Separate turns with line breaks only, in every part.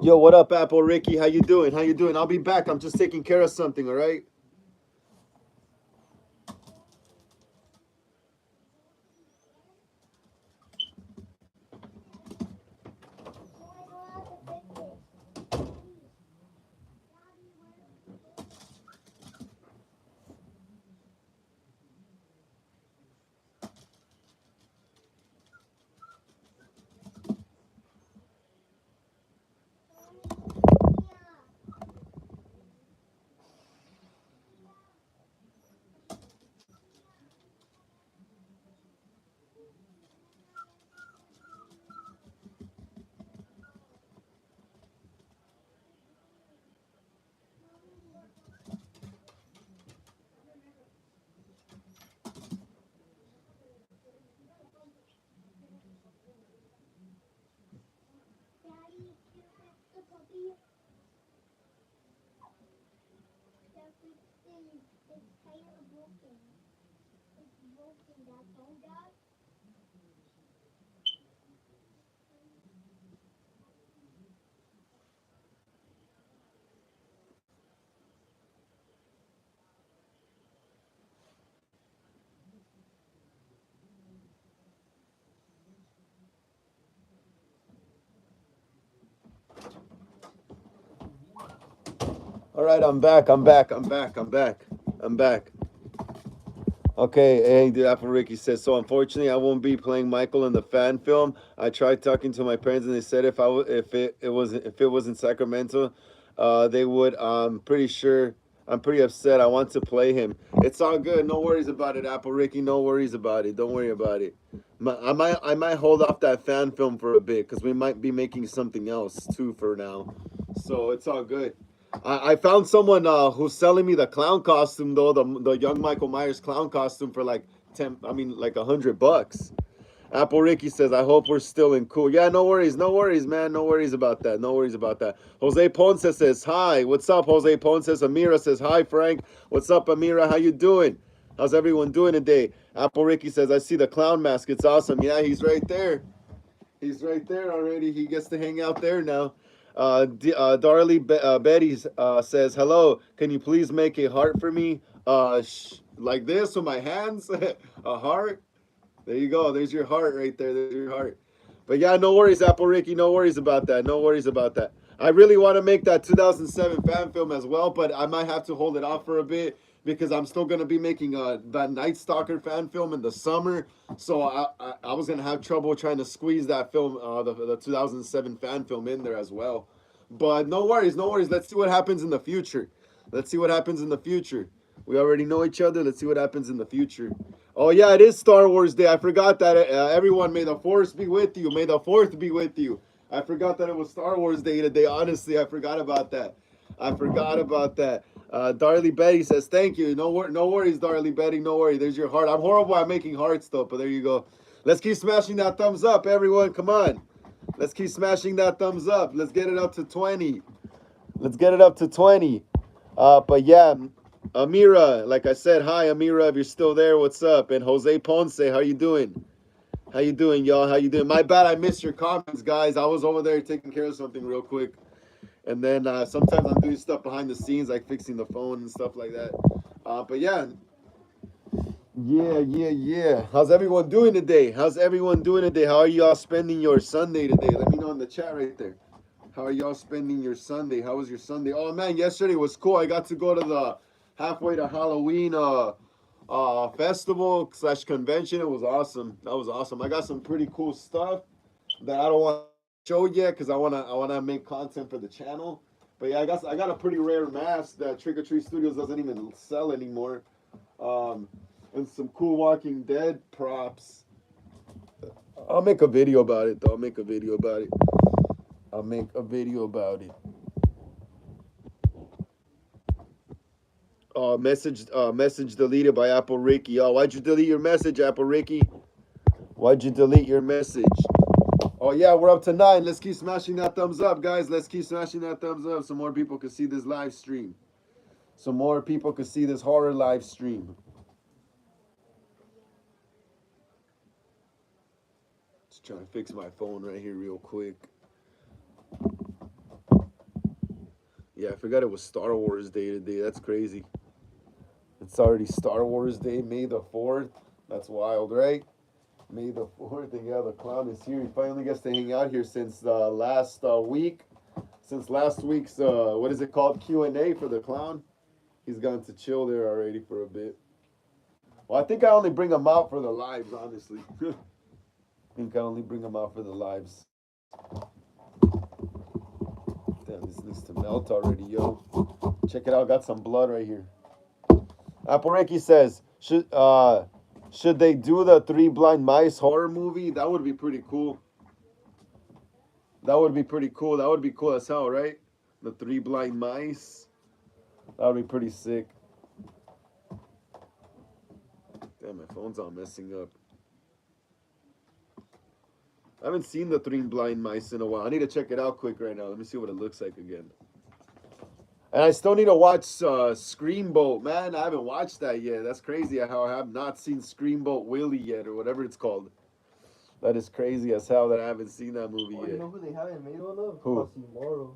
Yo, what up, Apple Ricky? How you doing? How you doing? I'll be back. I'm just taking care of something, all right? All right, I'm back. I'm back. I'm back. I'm back. I'm back. Okay, hey, the Apple Ricky says, so unfortunately, I won't be playing Michael in the fan film. I tried talking to my parents, and they said if it was in Sacramento, they would. I'm pretty sure. I'm pretty upset. I want to play him. It's all good. No worries about it, Apple Ricky. No worries about it. Don't worry about it. I might hold off that fan film for a bit because we might be making something else too for now. So it's all good. I found someone who's selling me the clown costume though, the young Michael Myers clown costume for like 10. I mean like $100. Apple Ricky says, I hope we're still in cool. Yeah, no worries, man. No worries about that. No worries about that. Jose Ponce says, hi. What's up, Jose Ponce? Amira says, hi, Frank. What's up, Amira? How you doing? How's everyone doing today? Apple Ricky says, I see the clown mask. It's awesome. Yeah, he's right there. He's right there already. He gets to hang out there now. Betty says, hello. Can you please make a heart for me? Like this with my hands? A heart? There you go. There's your heart right there. There's your heart. But yeah, no worries, Apple Ricky. No worries about that. No worries about that. I really want to make that 2007 fan film as well, but I might have to hold it off for a bit because I'm still going to be making that Night Stalker fan film in the summer. So I was going to have trouble trying to squeeze that film, the 2007 fan film in there as well. But no worries, no worries. Let's see what happens in the future. Let's see what happens in the future. We already know each other. Let's see what happens in the future. Oh yeah, it is Star Wars Day. I forgot that. Everyone, may the Force be with you. May the Fourth be with you. I forgot that it was Star Wars Day today. Honestly, I forgot about that. I forgot about that. Darly Betty says, thank you. No worries, Darly Betty. No worries. There's your heart. I'm horrible at making hearts, though, but there you go. Let's keep smashing that thumbs up, everyone. Come on. Let's keep smashing that thumbs up. Let's get it up to 20. Let's get it up to 20. But yeah, Amira, like I said, hi, Amira, if you're still there, what's up? And Jose Ponce, how you doing? How you doing, y'all? How you doing? My bad, I missed your comments, guys. I was over there taking care of something real quick. And then sometimes I'm doing stuff behind the scenes, like fixing the phone and stuff like that. But yeah, yeah. How's everyone doing today? How's everyone doing today? How are y'all spending your Sunday today? Let me know in the chat right there. How are y'all spending your Sunday? How was your Sunday? Oh man, yesterday was cool. I got to go to the halfway to Halloween festival slash convention. It was awesome. That was awesome. I got some pretty cool stuff that I don't want to show yet because I wanna make content for the channel. But yeah, I got a pretty rare mask that Trick or Treat Studios doesn't even sell anymore. Um, and some cool Walking Dead props. I'll make a video about it though. I'll make a video about it. I'll make a video about it. Message deleted by Apple Ricky. Oh, why'd you delete your message, Apple Ricky? Why'd you delete your message? Oh yeah, we're up to 9. Let's keep smashing that thumbs up, guys. Let's keep smashing that thumbs up so more people can see this live stream. So more people can see this horror live stream. Just trying to fix my phone right here real quick. I forgot it was Star Wars Day today. That's crazy. It's already Star Wars Day, May the 4th. That's wild, right? May the 4th, and yeah, the clown is here. He finally gets to hang out here since last week. Since last week's, what is it called, Q&A for the clown. He's gone to chill there already for a bit. Well, I think I only bring him out for the lives, honestly. I think I only bring him out for the lives. Damn, this needs to melt already, yo. Check it out, got some blood right here. Apple Ricky says, should they do the Three Blind Mice horror movie? That would be pretty cool. That would be pretty cool. That would be cool as hell, right? The Three Blind Mice. That would be pretty sick. Damn, my phone's all messing up. I haven't seen the Three Blind Mice in a while. I need to check it out quick right now. Let me see what it looks like again. And I still need to watch Screamboat. Man, I haven't watched that yet. That's crazy how I have not seen Screamboat Willie yet, or whatever it's called. That is crazy as hell that I haven't seen that movie yet.
You know who they haven't made one of?
Who?
Quasimodo.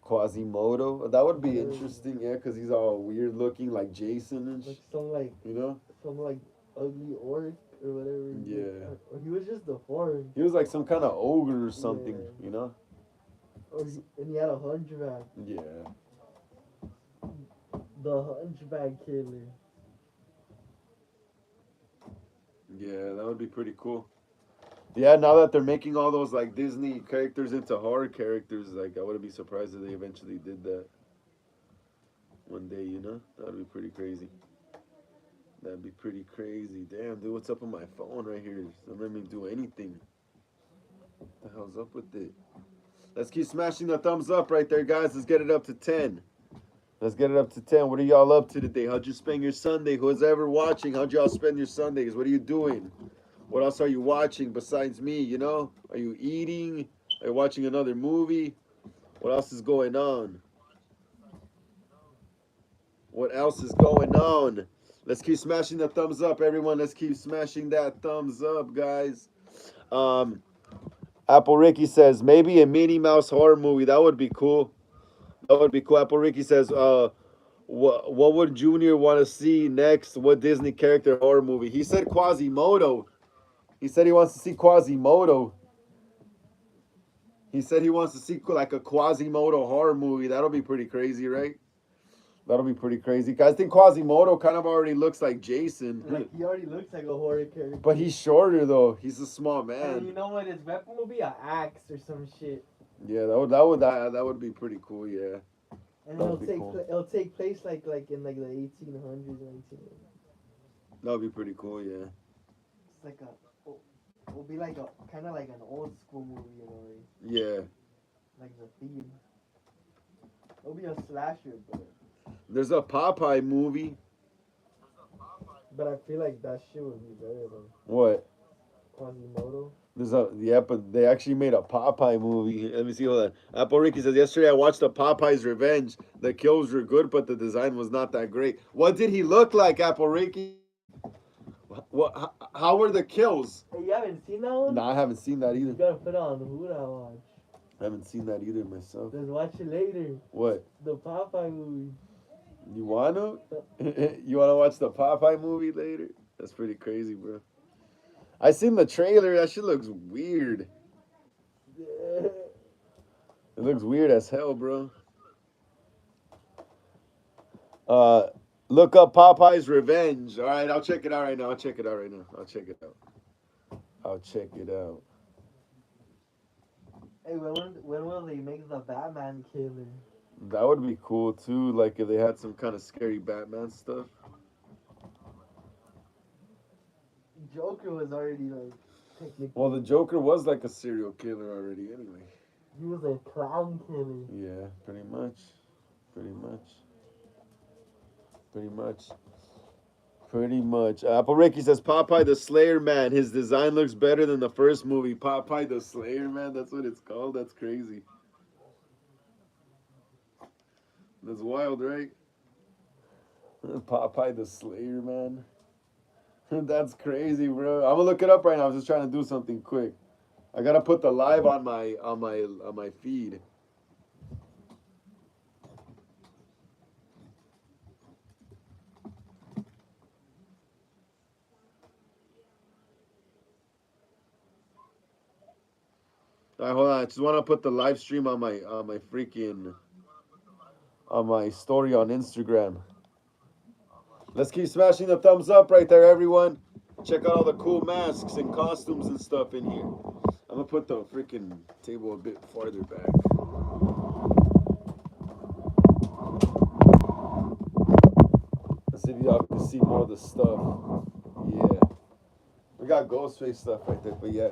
Quasimodo? That would be interesting, yeah, because he's all weird looking, like Jason and
like some like,
you know?
Some like ugly orc or whatever.
Yeah.
Or he was just deformed.
He was like some kind of ogre or something, you know?
And he had a hunchback.
Yeah.
The Hunchback Killer.
Yeah, that would be pretty cool. Yeah, now that they're making all those like Disney characters into horror characters, like I wouldn't be surprised if they eventually did that one day, you know? That would be pretty crazy. That'd be pretty crazy. Damn, dude, what's up with my phone right here? Don't let me do anything. What the hell's up with it? Let's keep smashing the thumbs up right there, guys. Let's get it up to 10. Let's get it up to 10. What are y'all up to today? How'd you spend your Sunday? Who's ever watching? How'd y'all spend your Sundays? What are you doing? What else are you watching besides me, you know? Are you eating? Are you watching another movie? What else is going on? What else is going on? Let's keep smashing the thumbs up, everyone. Let's keep smashing that thumbs up, guys. Apple Ricky says, maybe a Minnie Mouse horror movie. That would be cool. That would be cool. Apple Ricky says, what would Junior want to see next? What Disney character horror movie? He said Quasimodo. He said he wants to see Quasimodo. He said he wants to see like a Quasimodo horror movie. That'll be pretty crazy, right? That'll be pretty crazy. I think Quasimodo kind of already looks like Jason.
Like he already looks like a horror character.
But he's shorter though. He's a small man.
And you know what his weapon will be? An axe or some shit.
Yeah, that would be pretty cool. Yeah.
And it'll take place like in like the 1800s, 1900s.
That would be pretty cool. Yeah.
It's like it'll be like a kind of like an old school movie in a way.
Yeah.
Like the theme. It'll be a slasher, but.
There's a Popeye movie.
But I feel like that shit would be better though.
What?
Quasimodo.
But they actually made a Popeye movie. Let me see. Hold on. Apple Ricky says, yesterday I watched the Popeye's Revenge. The kills were good, but the design was not that great. What did he look like, Apple Ricky? How were the kills?
Hey, you haven't seen that one?
No, I haven't seen that either.
You gotta put it on who to watch.
I haven't seen that either myself.
Let's watch it later.
What?
The Popeye movie.
You wanna? You wanna watch the Popeye movie later? That's pretty crazy, bro. I seen the trailer. That shit looks weird. It looks weird as hell, bro. Look up Popeye's Revenge. All right, I'll check it out right now. I'll check it out.
Hey, when will they make the Batman killer?
That would be cool too. Like if they had some kind of scary Batman stuff.
Joker was already like technically.
Well, the Joker was like a serial killer already, anyway.
He was a clown killer.
Yeah, pretty much. Apple Ricky says Popeye the Slayer Man. His design looks better than the first movie. Popeye the Slayer Man. That's what it's called. That's crazy. That's wild, right? Popeye the Slayer Man. That's crazy, bro. I'm gonna look it up right now. I'm just trying to do something quick. I gotta put the live on my feed. All right, hold on. I just want to put the live stream on my freaking on my story on Instagram. Let's keep smashing the thumbs up right there, everyone. Check out all the cool masks and costumes and stuff in here. I'm gonna put the freaking table a bit farther back. Let's see if y'all can see more of the stuff. Yeah. We got Ghostface stuff right there, but yeah.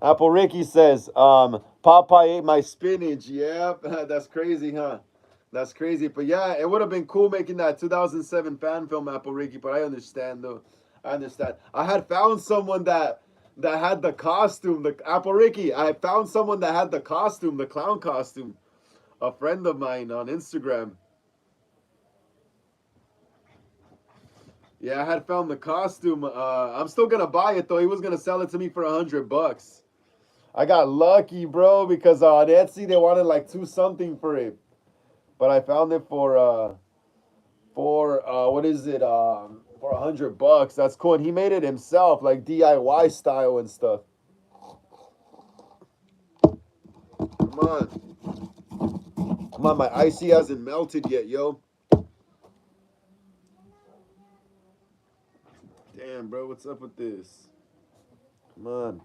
Apple Ricky says, Popeye ate my spinach. Yeah, that's crazy, huh? That's crazy. But yeah, it would have been cool making that 2007 fan film, Apple Ricky, but I understand though. I understand. I had found someone that had the costume, the Apple Ricky. I found someone that had the costume, the clown costume. A friend of mine on Instagram. Yeah, I had found the costume. I'm still gonna buy it though. He was gonna sell it to me for $100. I got lucky, bro, because on Etsy they wanted like two something for it, but I found it for what is it for $100. That's cool, and he made it himself, like DIY style and stuff. Come on, come on, my icy hasn't melted yet, yo. Damn, bro, what's up with this? Come on.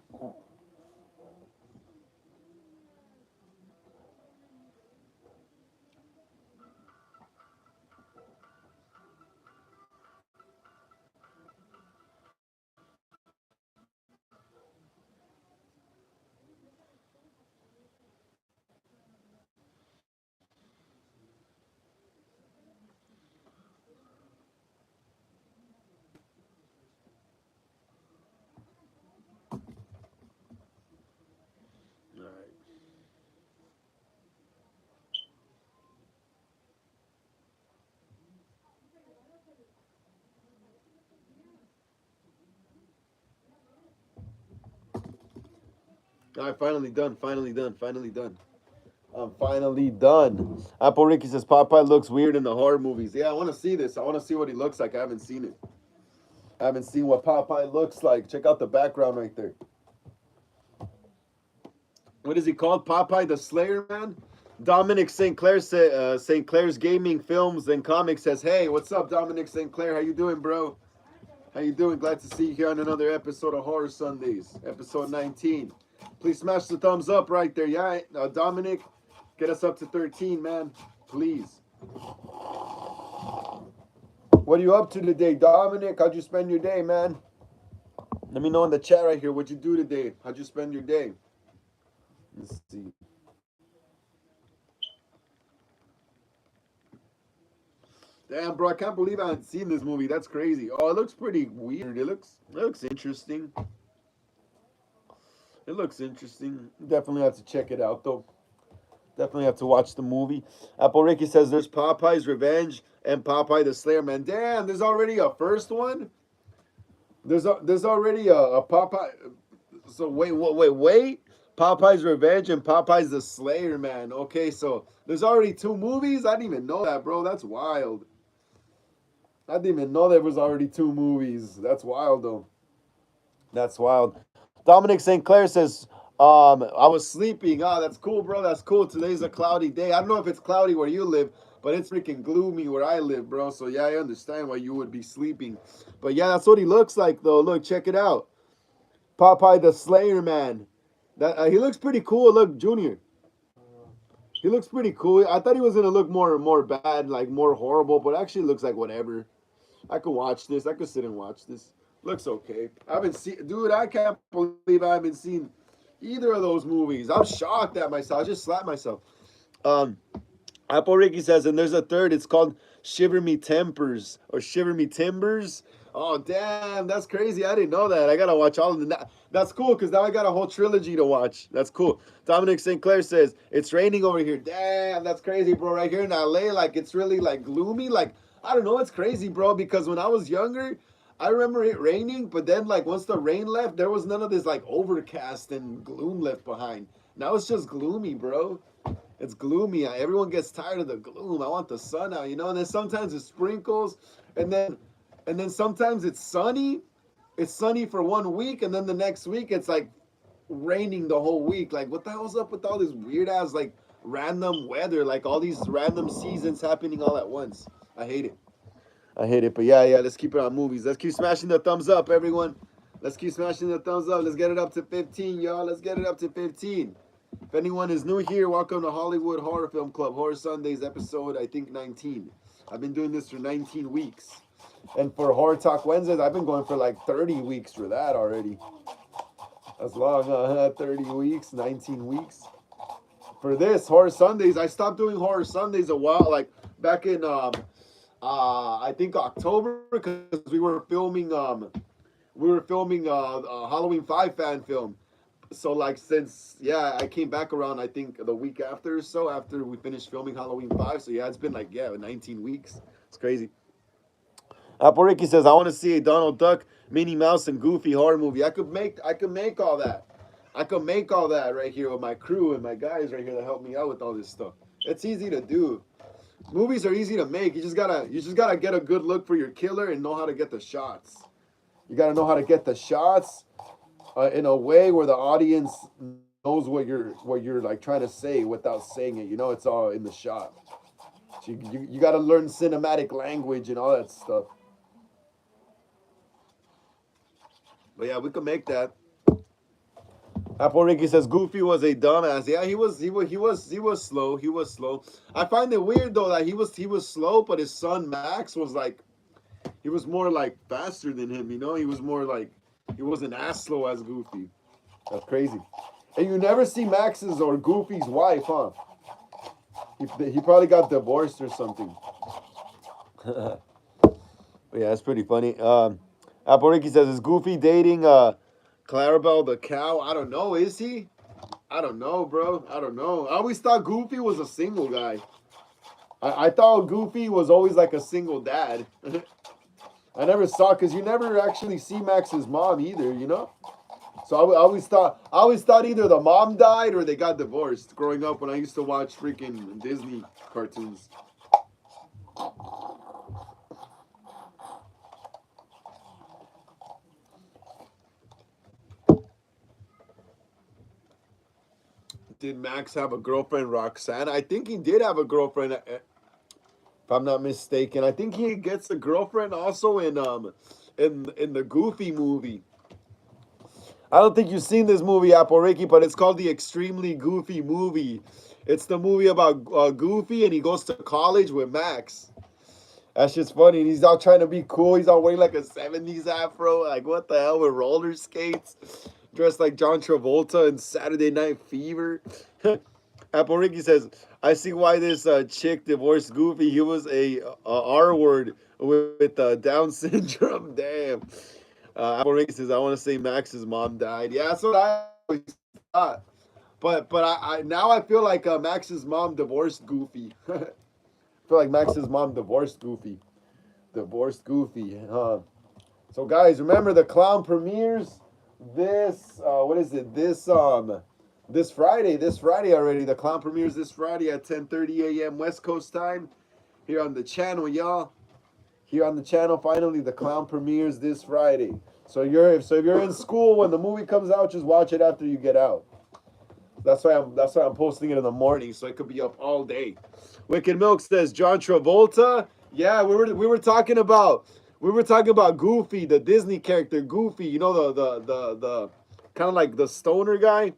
All right. All right, finally done. Finally done. Finally done. I'm finally done. Apple Ricky says Popeye looks weird in the horror movies. Yeah, I want to see this. I want to see what he looks like. I haven't seen it. I haven't seen what Popeye looks like. Check out the background right there. What is he called? Popeye the Slayer Man? Dominic St. Clair St. Clair's Gaming Films and Comics says, "Hey, what's up, Dominic St. Clair? How you doing, bro? How you doing? Glad to see you here on another episode of Horror Sundays, episode 19. Please smash the thumbs up right there, yeah? Dominic, get us up to 13, man. Please. What are you up to today, Dominic? How'd you spend your day, man? Let me know in the chat right here. What'd you do today? How'd you spend your day? Let's see. Damn, bro, I can't believe I haven't seen this movie. That's crazy. Oh, it looks pretty weird. It looks interesting. It looks interesting. Definitely have to check it out, though. Definitely have to watch the movie. Apple Ricky says there's Popeye's Revenge and Popeye the Slayer Man. Damn, there's already a first one. There's already a Popeye. So wait. Popeye's Revenge and Popeye's the Slayer Man. Okay, so there's already two movies. I didn't even know that, bro. That's wild. I didn't even know there was already two movies. That's wild, though. That's wild. Dominic St. Clair says, I was sleeping. Ah, that's cool, bro. That's cool. Today's a cloudy day. I don't know if it's cloudy where you live, but it's freaking gloomy where I live, bro. So, yeah, I understand why you would be sleeping. But, yeah, that's what he looks like, though. Look, check it out. Popeye the Slayer Man. He looks pretty cool. Look, Junior. He looks pretty cool. I thought he was going to look more bad, like more horrible, but actually looks like whatever. I could watch this. I could sit and watch this. Looks okay. I haven't seen, dude. I can't believe I haven't seen either of those movies. I'm shocked at myself. I just slapped myself. Um, Apple Ricky says, and there's a third. It's called Shiver Me Tempers or Shiver Me Timbers. Oh damn, that's crazy. I didn't know that. I gotta watch all of them. That's cool because now I got a whole trilogy to watch. That's cool. Dominic St. Clair says it's raining over here. Damn, that's crazy, bro. Right here in LA, like it's really like gloomy. Like I don't know, it's crazy, bro. Because when I was younger, I remember it raining, but then like once the rain left, there was none of this like overcast and gloom left behind. Now it's just gloomy, bro. It's gloomy. Everyone gets tired of the gloom. I want the sun out, you know. And then sometimes it sprinkles, and then sometimes it's sunny. It's sunny for 1 week, and then the next week it's like raining the whole week. Like, what the hell's up with all this weird ass like random weather? Like all these random seasons happening all at once. I hate it. I hate it. But yeah, let's keep it on movies. Let's keep smashing the thumbs up, everyone. Let's keep smashing the thumbs up. Let's get it up to 15, y'all. Let's get it up to 15. If anyone is new here, welcome to Hollywood Horror Film Club, Horror Sundayz episode, I think 19. I've been doing this for 19 weeks. And for Horror Talk Wednesdays, I've been going for like 30 weeks for that already. That's long, 30 weeks, 19 weeks. For this, Horror Sundayz, I stopped doing Horror Sundayz a while, like back in, I think October, because we were filming a Halloween 5 fan film. So like since I came back around I think the week after or so after we finished filming Halloween 5. So yeah, it's been like 19 weeks. It's crazy. Apple Ricky says I want to see a Donald Duck, Minnie Mouse, and Goofy horror movie. I could make all that. I could make all that right here with my crew and my guys right here that help me out with all this stuff. It's easy to do. Movies are easy to make. You just gotta get a good look for your killer and know how to get the shots. You gotta know how to get the shots in a way where the audience knows what you're like trying to say without saying it. You know, it's all in the shot. So you got to learn cinematic language and all that stuff. But yeah, we could make that. Apple Ricky says Goofy was a dumbass. Yeah, he was slow. He was slow. I find it weird though that he was slow, but his son Max was like, he was more like faster than him. You know, he was more like, he wasn't as slow as Goofy. That's crazy. And you never see Max's or Goofy's wife, huh? He probably got divorced or something. But yeah, that's pretty funny. Apple Ricky says, is Goofy dating Clarabelle the cow? I don't know. Is he? I don't know, bro. I don't know. I always thought Goofy was a single guy. I thought Goofy was always like a single dad. I never saw, because you never actually see Max's mom either, you know? So I always thought either the mom died or they got divorced growing up when I used to watch freaking Disney cartoons. Did Max have a girlfriend, Roxanne? I think he did have a girlfriend, if I'm not mistaken. I think he gets a girlfriend also in the Goofy movie. I don't think you've seen this movie, Apple Ricky, but it's called The Extremely Goofy Movie. It's the movie about Goofy, and he goes to college with Max. That shit's funny. And he's out trying to be cool. He's out wearing like a 70s afro. Like, what the hell, with roller skates? Dressed like John Travolta in Saturday Night Fever. Apple Ricky says, I see why this chick divorced Goofy. He was a R word with Down syndrome. Damn. Apple Ricky says, I want to say Max's mom died. Yeah, that's what I always thought. But I now I feel like Max's mom divorced Goofy. I feel like Max's mom divorced Goofy. Divorced Goofy. So guys, remember the clown premieres this this Friday already. The clown premieres this Friday at 10:30 a.m. West Coast time here on the channel, y'all. Here on the channel, finally the clown premieres this Friday. So if you're in school when the movie comes out, just watch it after you get out. That's why I'm posting it in the morning, so it could be up all day. Wicked Milk says John Travolta. Yeah, we were talking about Goofy, the Disney character Goofy. You know the kind of like the stoner guy.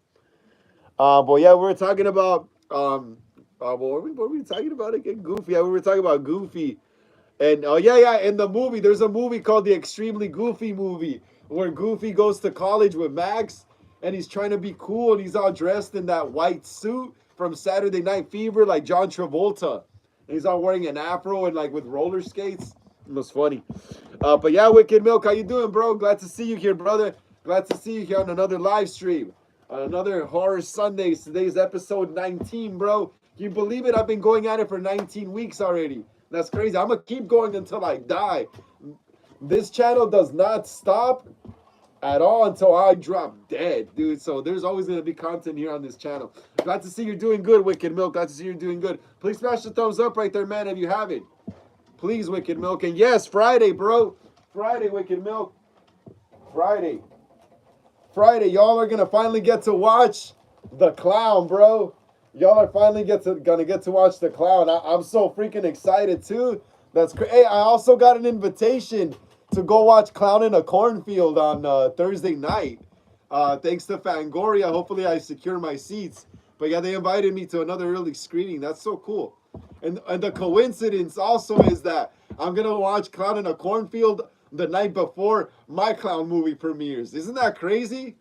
But yeah, we were talking about what were we talking about again? Goofy. Yeah, we were talking about Goofy. And in the movie, there's a movie called The Extremely Goofy Movie where Goofy goes to college with Max and he's trying to be cool and he's all dressed in that white suit from Saturday Night Fever like John Travolta. And he's all wearing an afro and like with roller skates. It was funny. But yeah, Wicked Milk, how you doing, bro? Glad to see you here, brother. Glad to see you here on another live stream. On another Horror Sundayz. Today's episode 19, bro. Can you believe it? I've been going at it for 19 weeks already. That's crazy. I'm going to keep going until I die. This channel does not stop at all until I drop dead, dude. So there's always going to be content here on this channel. Glad to see you're doing good, Wicked Milk. Glad to see you're doing good. Please smash the thumbs up right there, man, if you haven't. Please, Wicked Milk. And yes, Friday, bro. Friday, Wicked Milk. Friday. Friday, y'all are gonna finally get to watch the clown, bro. Y'all are finally gonna get to watch the clown. I'm so freaking excited too. That's crazy. Hey, I also got an invitation to go watch Clown in a Cornfield on Thursday night. Thanks to Fangoria. Hopefully, I secure my seats. But yeah, they invited me to another early screening. That's so cool. And the coincidence also is that I'm gonna watch Clown in a Cornfield the night before my clown movie premieres. Isn't that crazy?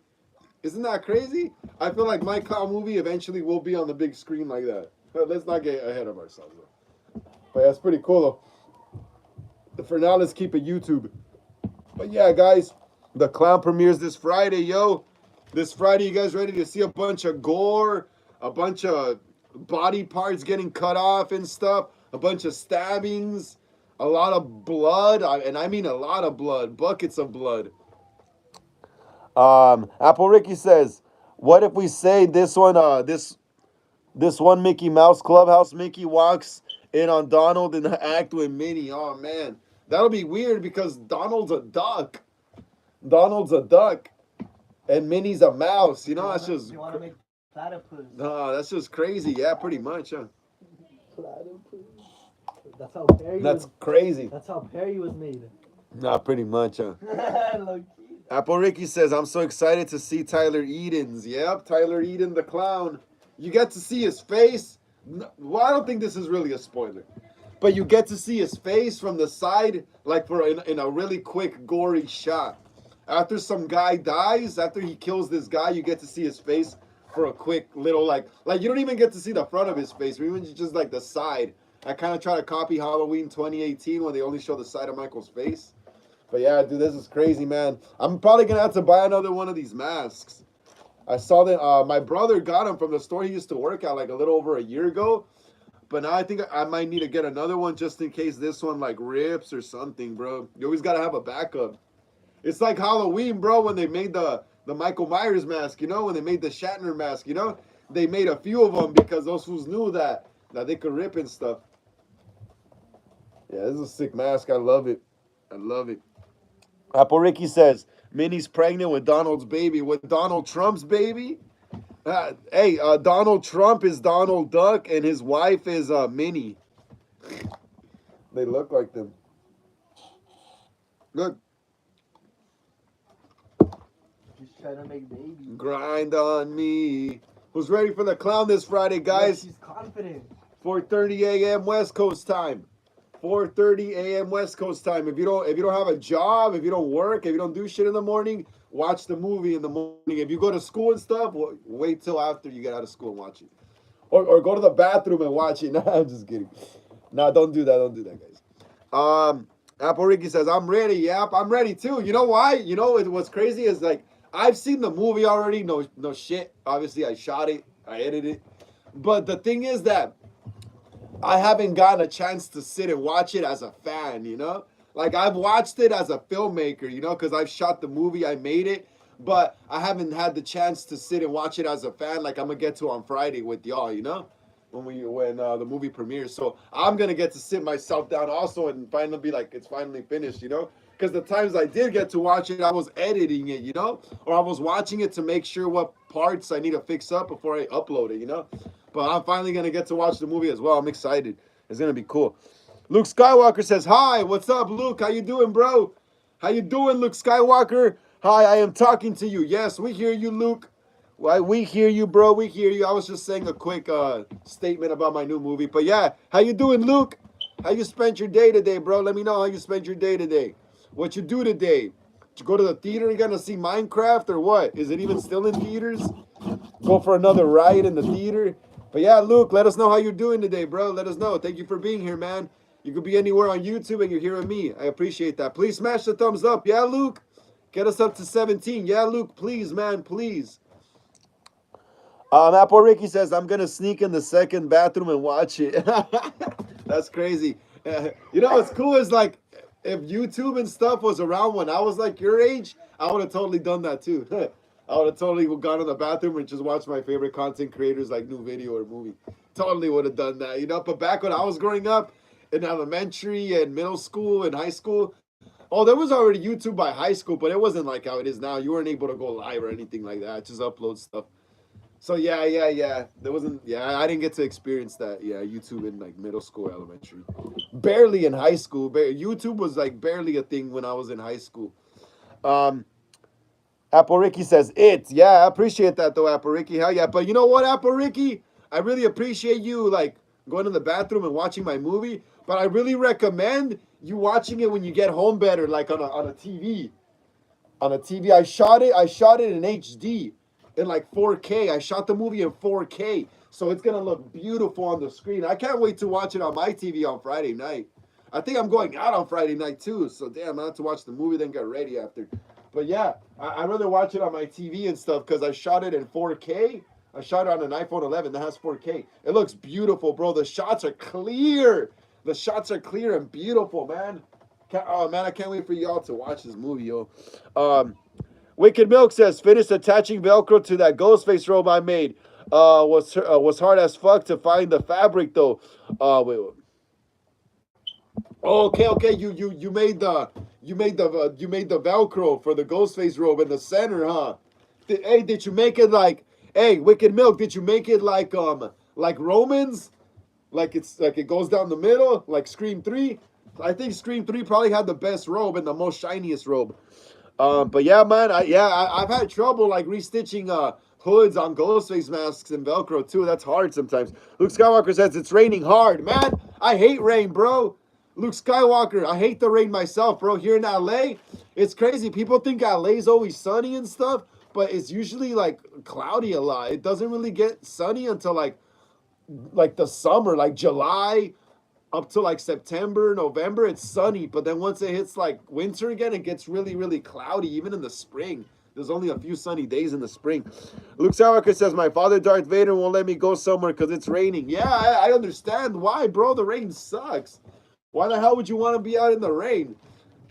Isn't that crazy? I feel like my clown movie eventually will be on the big screen like that. But let's not get ahead of ourselves, though. But that's pretty cool, though. For now, let's keep it YouTube. But yeah, guys, the clown premieres this Friday, yo. This Friday, you guys ready to see a bunch of gore, a bunch of body parts getting cut off and stuff, a bunch of stabbings, a lot of blood, and I mean a lot of blood, buckets of blood. Apple Ricky says, "What if we say this one Mickey Mouse Clubhouse Mickey walks in on Donald in the act with Minnie? Oh man, that'll be weird because Donald's a duck. Donald's a duck, and Minnie's a mouse. You know, that's just.
You want to make platypus?
No, that's just crazy. Yeah, pretty much. Huh?
Platypus. That's how Perry.
That's crazy.
That's how Perry was made.
Nah, pretty much. Huh?
Low-key.
Apple Ricky says, I'm so excited to see Tyler Eden's. Yep, Tyler Eden, the clown. You get to see his face. Well, I don't think this is really a spoiler. But you get to see his face from the side, like in a really quick, gory shot. After some guy dies, after he kills this guy, you get to see his face for a quick little, like you don't even get to see the front of his face, or even just like the side. I kind of try to copy Halloween 2018 when they only show the side of Michael's face. But yeah, dude, this is crazy, man. I'm probably going to have to buy another one of these masks. I saw that my brother got them from the store he used to work at like a little over a year ago. But now I think I might need to get another one just in case this one like rips or something, bro. You always got to have a backup. It's like Halloween, bro, when they made the Michael Myers mask, you know, when they made the Shatner mask, you know. They made a few of them because those fools knew that they could rip and stuff. Yeah, this is a sick mask. I love it. I love it. Apple Ricky says, Minnie's pregnant with Donald's baby. With Donald Trump's baby? Hey, Donald Trump is Donald Duck, and his wife is Minnie. They look like them. Look.
Just trying to make babies.
Grind on me. Who's ready for the clown this Friday, guys?
She's confident.
4:30 a.m. West Coast time. 4:30 a.m. West Coast time. If you don't have a job, if you don't work, if you don't do shit in the morning, watch the movie in the morning. If you go to school and stuff, wait till after you get out of school and watch it. Or go to the bathroom and watch it. Nah, I'm just kidding. Nah, don't do that. Don't do that, guys. Apple Ricky says, I'm ready. Yep, I'm ready too. You know why? You know what's crazy is like I've seen the movie already. No shit. Obviously, I shot it. I edited it. But the thing is that I haven't gotten a chance to sit and watch it as a fan, you know? Like, I've watched it as a filmmaker, you know, because I've shot the movie, I made it, but I haven't had the chance to sit and watch it as a fan like I'm going to get to on Friday with y'all, you know? When the movie premieres. So I'm going to get to sit myself down also and finally be like, it's finally finished, you know? Because the times I did get to watch it, I was editing it, you know? Or I was watching it to make sure what parts I need to fix up before I upload it, you know? But I'm finally going to get to watch the movie as well. I'm excited. It's going to be cool. Luke Skywalker says, hi, what's up, Luke? How you doing, bro? How you doing, Luke Skywalker? Hi, I am talking to you. Yes, we hear you, Luke. Why, we hear you, bro. We hear you. I was just saying a quick statement about my new movie. But yeah, how you doing, Luke? How you spent your day today, bro? Let me know how you spent your day today. What you do today? Did you go to the theater? You gonna see Minecraft or what? Is it even still in theaters? Go for another ride in the theater? But yeah, Luke, let us know how you're doing today, bro. Let us know. Thank you for being here, man. You could be anywhere on YouTube and you're hearing me. I appreciate that. Please smash the thumbs up. Yeah, Luke? Get us up to 17. Yeah, Luke, please, man, please. Apple Ricky says, I'm going to sneak in the second bathroom and watch it. That's crazy. You know what's cool is like, if YouTube and stuff was around when I was like your age, I would have totally done that too. I would have totally gone in the bathroom and just watched my favorite content creators like new video or movie. Totally would have done that, you know? But back when I was growing up in elementary and middle school and high school, Oh, there was already YouTube by high school, but it wasn't like how it is now. You weren't able to go live or anything like that. Just upload stuff. So yeah. There wasn't. Yeah, I didn't get to experience that. Yeah, YouTube in like middle school, elementary, barely in high school. YouTube was like barely a thing when I was in high school. Um, Apple Ricky says it. Yeah, I appreciate that though, Apple Ricky. Hell yeah. But you know what, Apple Ricky? I really appreciate you like going to the bathroom and watching my movie. But I really recommend you watching it when you get home better, like on a TV. On a TV. I shot it in HD in like 4K. I shot the movie in 4K. So it's gonna look beautiful on the screen. I can't wait to watch it on my TV on Friday night. I think I'm going out on Friday night too. So damn, I have to watch the movie, then get ready after. But yeah, I'd rather watch it on my TV and stuff because I shot it in 4K. I shot it on an iPhone 11 that has 4K. It looks beautiful, bro. The shots are clear. The shots are clear and beautiful, man. Oh man, I can't wait for y'all to watch this movie, yo. Wicked Milk says, finished attaching Velcro to that Ghostface robe I made. Was hard as fuck to find the fabric though. Wait. Oh, okay. You made the Velcro for the Ghostface robe in the center, huh? Did you make it like? Hey, Wicked Milk, did you make it like Romans? Like it's like it goes down the middle, like Scream 3. I think Scream 3 probably had the best robe and the most shiniest robe. But yeah, man, I've had trouble like restitching hoods on Ghostface masks and Velcro too. That's hard sometimes. Luke Skywalker says it's raining hard, man. I hate rain, bro. Luke Skywalker, I hate the rain myself, bro. Here in LA, it's crazy. People think LA's always sunny and stuff, but it's usually like cloudy a lot. It doesn't really get sunny until like the summer, like July up to like September, November, it's sunny. But then once it hits like winter again, it gets really, really cloudy, even in the spring. There's only a few sunny days in the spring. Luke Skywalker says, my father, Darth Vader, won't let me go somewhere because it's raining. Yeah, I understand why, bro. The rain sucks. Why the hell would you want to be out in the rain?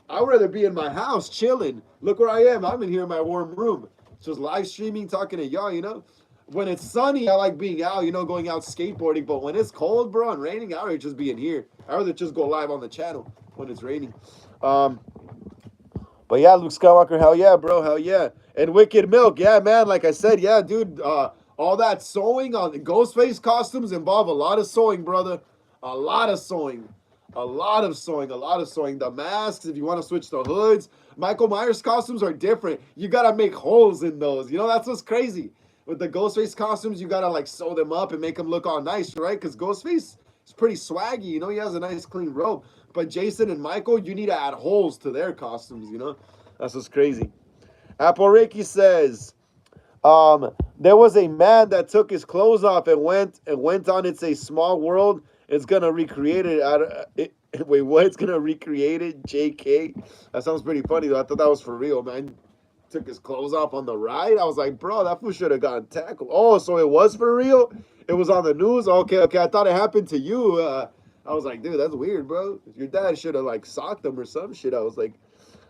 I would rather be in my house chilling. Look where I am. I'm in here in my warm room. Just live streaming, talking to y'all, you know? When it's sunny, I like being out, you know, going out skateboarding. But when it's cold, bro, and raining, I'd rather just be in here. I'd rather just go live on the channel when it's raining. But yeah, Luke Skywalker, hell yeah, bro, hell yeah. And Wicked Milk, yeah, man, like I said, yeah, dude, all that sewing on the Ghostface costumes involve a lot of sewing, brother. A lot of sewing. A lot of sewing. The masks, if you want to switch the hoods. Michael Myers costumes are different. You got to make holes in those. You know, that's what's crazy. With the Ghostface costumes, you got to like sew them up and make them look all nice, right? Because Ghostface is pretty swaggy. You know, he has a nice clean robe. But Jason and Michael, you need to add holes to their costumes, you know? That's what's crazy. Apple Ricky says, there was a man that took his clothes off and went on It's a Small World. It's gonna recreate it out of it. Wait, what? It's gonna recreate it? JK? That sounds pretty funny though. I thought that was for real, man. Took his clothes off on the ride. I was like, bro, that fool should have gotten tackled. Oh, so it was for real? It was on the news? Okay. I thought it happened to you. I was like, dude, that's weird, bro. Your dad should have like socked him or some shit. I was like,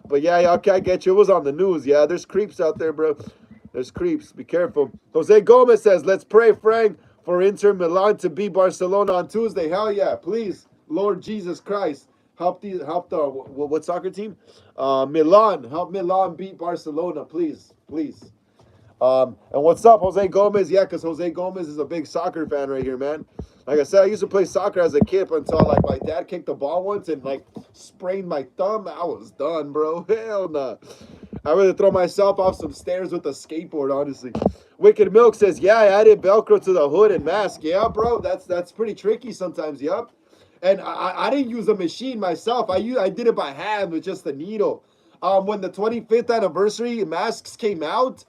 but yeah, okay, I get you. It was on the news. Yeah, there's creeps out there, bro. There's creeps. Be careful. Jose Gomez says, let's pray, Frank, for Inter Milan to beat Barcelona on Tuesday. Hell yeah, please, Lord Jesus Christ, help the what soccer team? Milan. Help Milan beat Barcelona, please. And what's up, Jose Gomez? Yeah, because Jose Gomez is a big soccer fan right here, man. Like I said, I used to play soccer as a kid until like my dad kicked the ball once and like sprained my thumb. I was done, bro. Hell nah. I'd rather throw myself off some stairs with a skateboard, honestly. Wicked Milk says, yeah, I added Velcro to the hood and mask. Yeah, bro, that's pretty tricky sometimes, yup. And I didn't use a machine myself. I did it by hand with just a needle. When the 25th anniversary masks came out,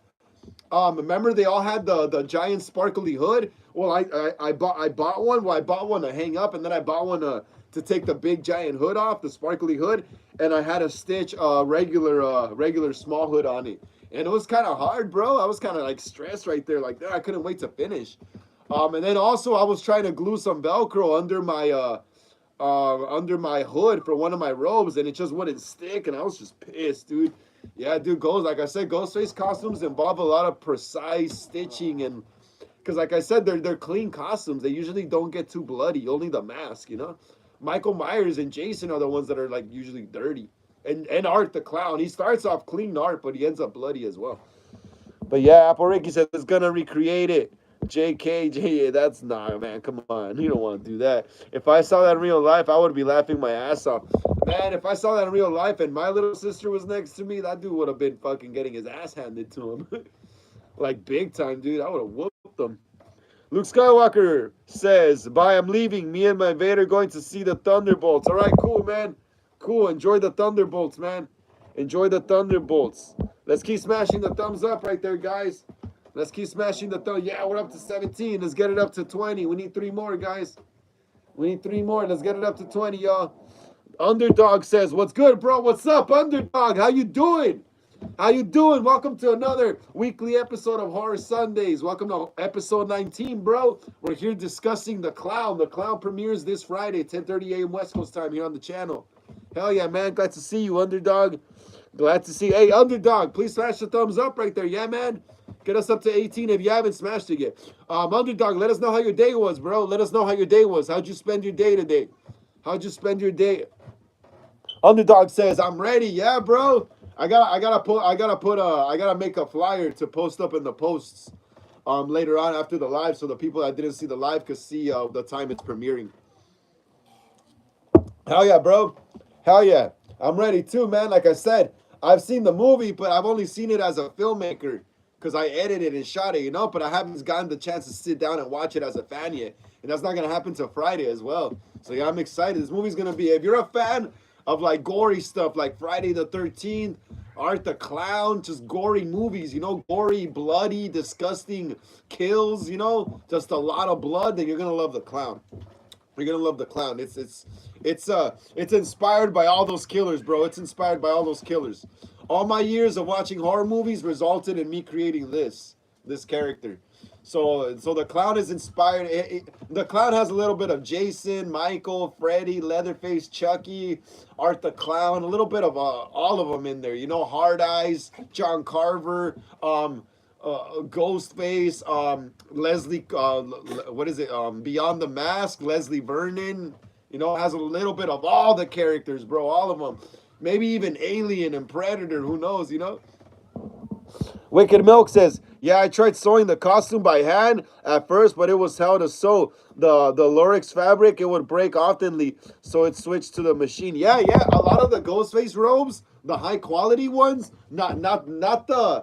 remember they all had the giant sparkly hood? Well, I bought one. Well, I bought one to hang up, and then I bought one to take the big giant hood off, the sparkly hood, and I had to stitch a regular small hood on it. And it was kind of hard, bro. I was kind of like stressed right there, like I couldn't wait to finish. And then also I was trying to glue some Velcro under my hood for one of my robes, and it just wouldn't stick, and I was just pissed, dude. Yeah, dude, like I said, Ghostface costumes involve a lot of precise stitching, and because like I said, they're clean costumes. They usually don't get too bloody, only the mask, you know. Michael Myers and Jason are the ones that are like usually dirty. and Art the Clown. He starts off clean Art, but he ends up bloody as well. But yeah, Apple Ricky says it's gonna recreate it. JK, that's nah, man. Come on, you don't want to do that. If I saw that in real life, I would be laughing my ass off. Man, if I saw that in real life and my little sister was next to me, that dude would have been fucking getting his ass handed to him, like big time, dude. I would have whooped them. Luke Skywalker says, "Bye, I'm leaving. Me and my Vader going to see the Thunderbolts." All right, cool, man. Cool. Enjoy the Thunderbolts, man. Enjoy the Thunderbolts. Let's keep smashing the thumbs up right there, guys. Let's keep smashing the thumb. Yeah, we're up to 17. Let's get it up to 20. We need 3 more, guys. We need 3 more. Let's get it up to 20, y'all. Underdog says, "What's good, bro? What's up, Underdog? How you doing? How you doing? Welcome to another weekly episode of Horror Sundays. Welcome to episode 19, bro. We're here discussing The Clown. The Clown premieres this Friday, 10:30 a.m. West Coast time here on the channel. Hell yeah, man. Glad to see you, Underdog. Glad to see you. Hey, Underdog, please smash the thumbs up right there. Yeah, man. Get us up to 18 if you haven't smashed it yet. Underdog, let us know how your day was, bro. Let us know how your day was. How'd you spend your day today? How'd you spend your day? Underdog says, "I'm ready." Yeah, bro. I gotta make a flyer to post up in the posts later on after the live, so the people that didn't see the live could see the time it's premiering. Hell yeah, bro. Hell yeah. I'm ready too, man. Like I said, I've seen the movie, but I've only seen it as a filmmaker because I edited and shot it, you know, but I haven't gotten the chance to sit down and watch it as a fan yet. And that's not going to happen till Friday as well. So yeah, I'm excited. This movie's going to be, if you're a fan of like gory stuff like Friday the 13th, Art the Clown, just gory movies, you know, gory, bloody, disgusting kills, you know, just a lot of blood, then you're going to love The Clown. You're gonna love The Clown. It's inspired by all those killers, bro. It's inspired by all those killers. All my years of watching horror movies resulted in me creating this character. So The Clown is inspired. The Clown has a little bit of Jason, Michael, Freddy, Leatherface, Chucky, Art the Clown, a little bit of all of them in there. You know, Hard Eyes, John Carver, Ghostface, Leslie, what is it? Beyond the Mask, Leslie Vernon. You know, has a little bit of all the characters, bro. All of them. Maybe even Alien and Predator. Who knows? You know. Wicked Milk says, "Yeah, I tried sewing the costume by hand at first, but it was hell to sew. The Lurex fabric, it would break oftenly, so it switched to the machine." Yeah, a lot of the Ghostface robes, the high quality ones, not the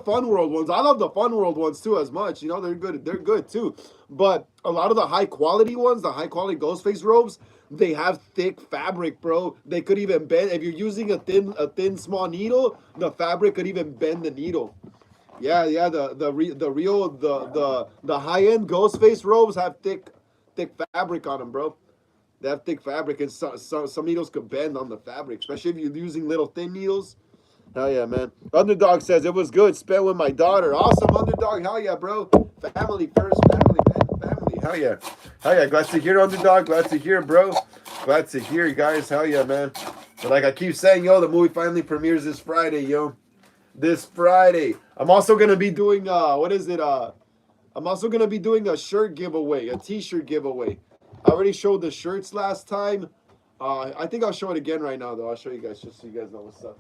Fun World ones. I love the Fun World ones too as much. You know, they're good too. But a lot of the high quality ones, the high quality Ghostface robes, they have thick fabric, bro. They could even bend. If you're using a thin small needle, the fabric could even bend the needle. Yeah. The high end Ghostface robes have thick fabric on them, bro. They have thick fabric, and some needles could bend on the fabric, especially if you're using little thin needles. Hell yeah, man. Underdog says it was good. Spent with my daughter. Awesome, Underdog. Hell yeah, bro. Family first. Family, man. Family. Hell yeah. Hell yeah. Glad to hear, Underdog. Glad to hear, bro. Glad to hear, guys. Hell yeah, man. But like I keep saying, yo, the movie finally premieres this Friday, yo. This Friday. I'm also gonna be doing I'm also gonna be doing a shirt giveaway, a t-shirt giveaway. I already showed the shirts last time. I think I'll show it again right now though. I'll show you guys just so you guys know what's up.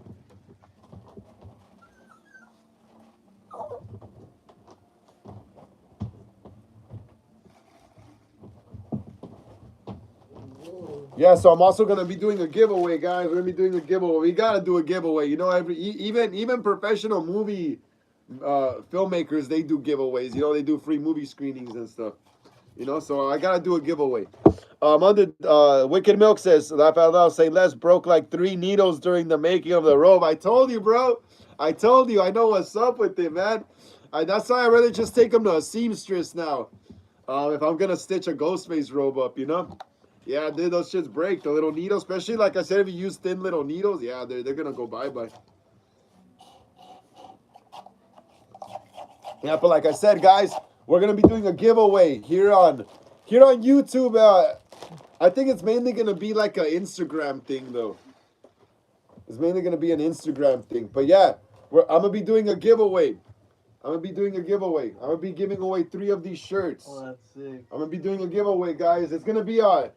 Yeah, so I'm also gonna be doing a giveaway, guys. We're gonna be doing a giveaway. We gotta do a giveaway. You know, even professional movie filmmakers, they do giveaways. You know, they do free movie screenings and stuff. You know, so I gotta do a giveaway. Wicked Milk says, laugh out loud, say Les broke like 3 needles during the making of the robe. I told you, bro. I told you. I know what's up with it, man. That's why I'd rather just take them to a seamstress now. If I'm gonna stitch a Ghostface robe up, you know. Yeah, dude, those shits break. The little needles, especially like I said, if you use thin little needles, yeah, they're gonna go bye-bye. Yeah, but like I said, guys, we're gonna be doing a giveaway here on YouTube. I think it's mainly gonna be like an Instagram thing, though. It's mainly gonna be an Instagram thing. But yeah, I'm gonna be doing a giveaway. I'm gonna be giving away 3 of these shirts.
Oh, that's sick.
I'm gonna be doing a giveaway, guys. It's gonna be a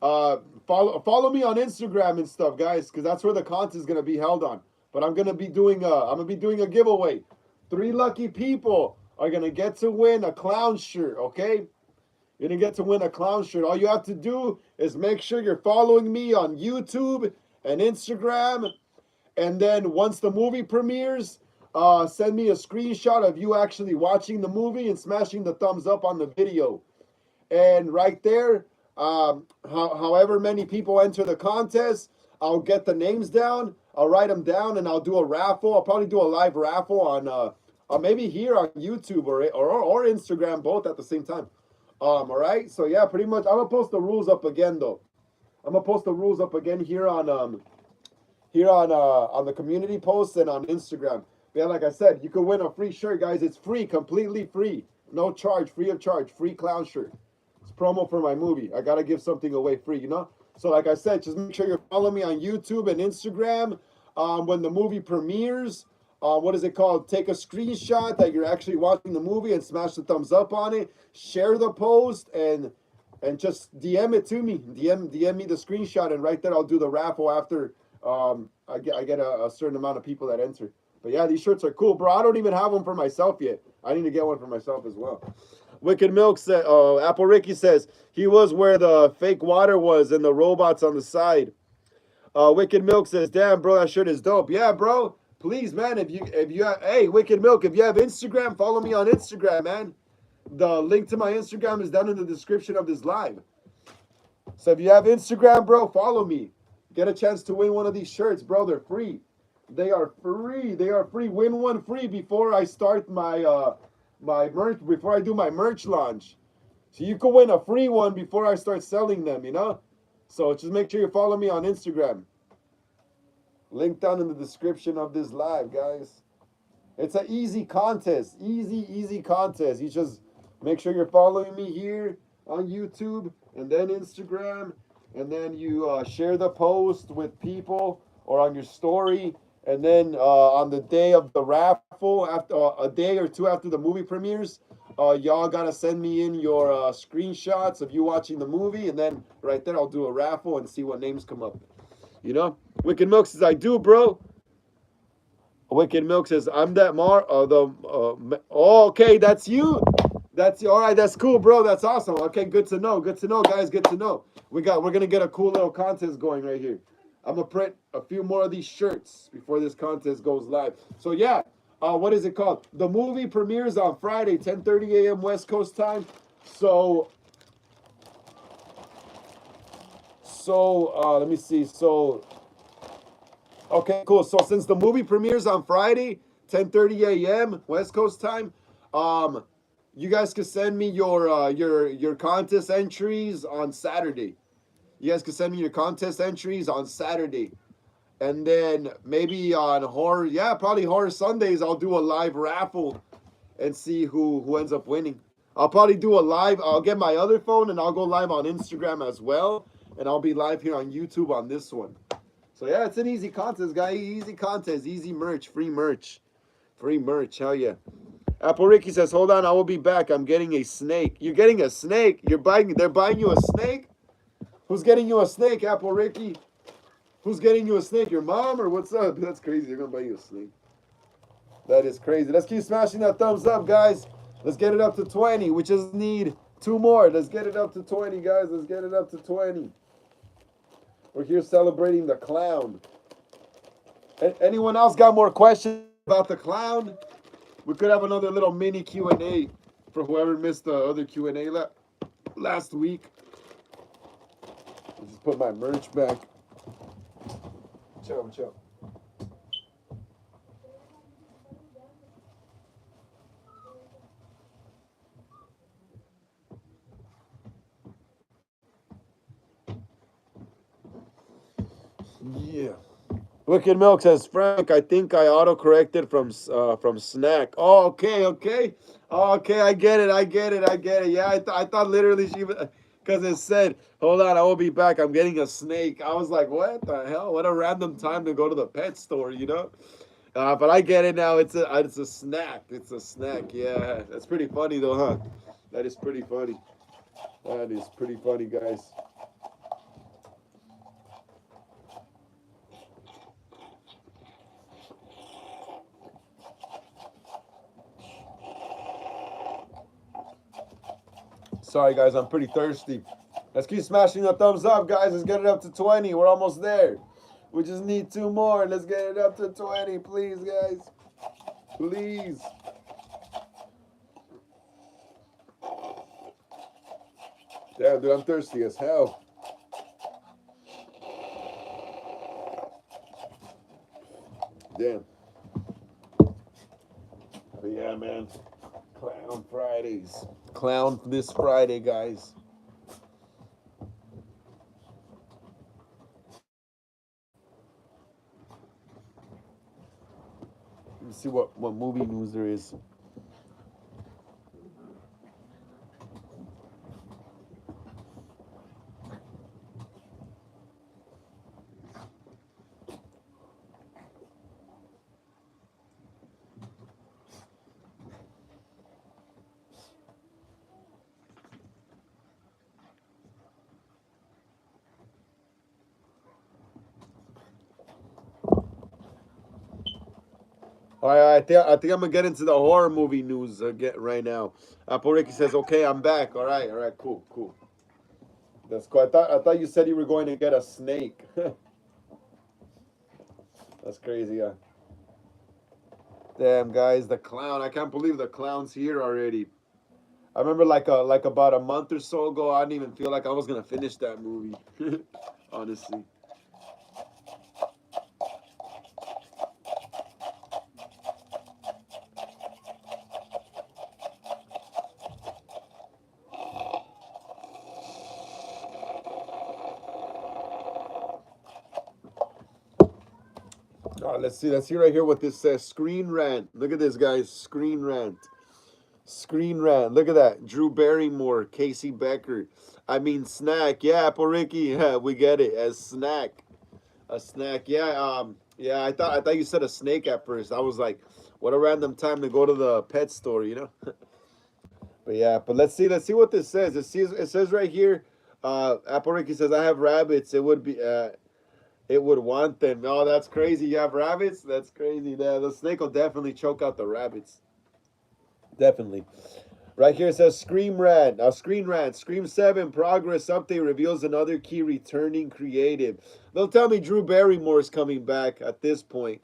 Follow me on Instagram and stuff, guys, because that's where the contest is gonna be held on. But I'm gonna be doing a giveaway. 3 lucky people are gonna get to win a clown shirt. Okay, you're gonna get to win a clown shirt. All you have to do is make sure you're following me on YouTube and Instagram. And then once the movie premieres, send me a screenshot of you actually watching the movie and smashing the thumbs up on the video. And right there, however many people enter the contest, I'll get the names down. I'll write them down, and I'll do a raffle. I'll probably do a live raffle on maybe here on YouTube or Instagram, both at the same time. All right. So yeah, pretty much. I'm gonna post the rules up again though. I'm gonna post the rules up again here on the community posts and on Instagram. Yeah, like I said, you can win a free shirt, guys. It's free, completely free, no charge, free of charge, free clown shirt. It's promo for my movie. I gotta give something away free, you know. So like I said, just make sure you're following me on YouTube and Instagram. When the movie premieres, what is it called? Take a screenshot that you're actually watching the movie and smash the thumbs up on it. Share the post and just DM it to me. DM me the screenshot, and right there I'll do the raffle after I get a certain amount of people that enter. But yeah, these shirts are cool, bro. I don't even have one for myself yet. I need to get one for myself as well. Wicked Milk said, Apple Ricky says he was where the fake water was and the robots on the side. Wicked Milk says, damn, bro, that shirt is dope. Yeah, bro. Please, man, hey, Wicked Milk, if you have Instagram, follow me on Instagram, man. The link to my Instagram is down in the description of this live. So if you have Instagram, bro, follow me. Get a chance to win one of these shirts, bro. They're free. They are free. They are free. Win one free before I start my my merch, before I do my merch launch. So you can win a free one before I start selling them, you know? So just make sure you follow me on Instagram. Link down in the description of this live, guys. It's an easy contest. Easy contest. You just make sure you're following me here on YouTube and then Instagram. And then you share the post with people or on your story. And then on the day of the raffle, after a day or two after the movie premieres, y'all gotta send me in your screenshots of you watching the movie, and then right there I'll do a raffle and see what names come up. You know, Wicked Milk says I do, bro. Wicked Milk says I'm that okay, that's you. That's all right. That's cool, bro. That's awesome. Okay, good to know. Good to know, guys. Good to know. We're gonna get a cool little contest going right here. I'm gonna print a few more of these shirts before this contest goes live. So yeah, what is it called? The movie premieres on Friday, 10:30 a.m. West Coast time. So let me see. So okay, cool. So since the movie premieres on Friday, 10:30 a.m. West Coast time, you guys can send me your contest entries on Saturday. You guys can send me your contest entries on Saturday. And then maybe on probably Horror Sundays, I'll do a live raffle and see who ends up winning. I'll probably do a live. I'll get my other phone and I'll go live on Instagram as well. And I'll be live here on YouTube on this one. So yeah, it's an easy contest, guys. Easy contest, easy merch, free merch. Free merch, hell yeah. Apple Ricky says, hold on, I will be back. I'm getting a snake. You're getting a snake? They're buying you a snake? Who's getting you a snake, Apple Ricky? Who's getting you a snake? Your mom or what's up? That's crazy. They're going to buy you a snake. That is crazy. Let's keep smashing that thumbs up, guys. Let's get it up to 20. We just need 2 more. Let's get it up to 20, guys. Let's get it up to 20. We're here celebrating the clown. Anyone else got more questions about the clown? We could have another little mini Q&A for whoever missed the other Q&A last week. I'll just put my merch back. Ciao. Yeah. Wicked Milk says, Frank, I think I auto-corrected from Snack. Oh, okay. I get it. Yeah, I thought literally she, because it said, hold on, I will be back. I'm getting a snake. I was like, what the hell? What a random time to go to the pet store, you know? But I get it now. It's a snack. It's a snack. Yeah, that's pretty funny though, huh? That is pretty funny. That is pretty funny, guys. Sorry, guys, I'm pretty thirsty. Let's keep smashing the thumbs up, guys. Let's get it up to 20. We're almost there. We just need 2 more. Let's get it up to 20, please, guys. Please. Damn, dude, I'm thirsty as hell. Damn. But yeah, man. Clown Fridays. Clown this Friday, guys. Let me see what movie news there is. All right, I think I'm gonna get into the horror movie news again right now. Apple Ricky says, "Okay, I'm back." All right, cool. That's cool. I thought you said you were going to get a snake. That's crazy, yeah. Damn, guys, the clown! I can't believe the clown's here already. I remember like about a month or so ago, I didn't even feel like I was gonna finish that movie. Honestly. Let's see right here what this says. Screen rant. Look at this, guys. Screen rant. Screen rant. Look at that. Drew Barrymore, Casey Becker. I mean snack. Yeah, Apple Ricky. Yeah, we get it. As snack. A snack. Yeah, I thought you said a snake at first. I was like, what a random time to go to the pet store, you know? But yeah, but let's see what this says. It says right here, Apple Ricky says, I have rabbits. It would want them. Oh, that's crazy. You have rabbits? That's crazy. The snake will definitely choke out the rabbits. Definitely. Right here it says Scream Rant. Screen Rant. Scream 7 Progress Update reveals another key returning creative. Don't tell me Drew Barrymore is coming back at this point.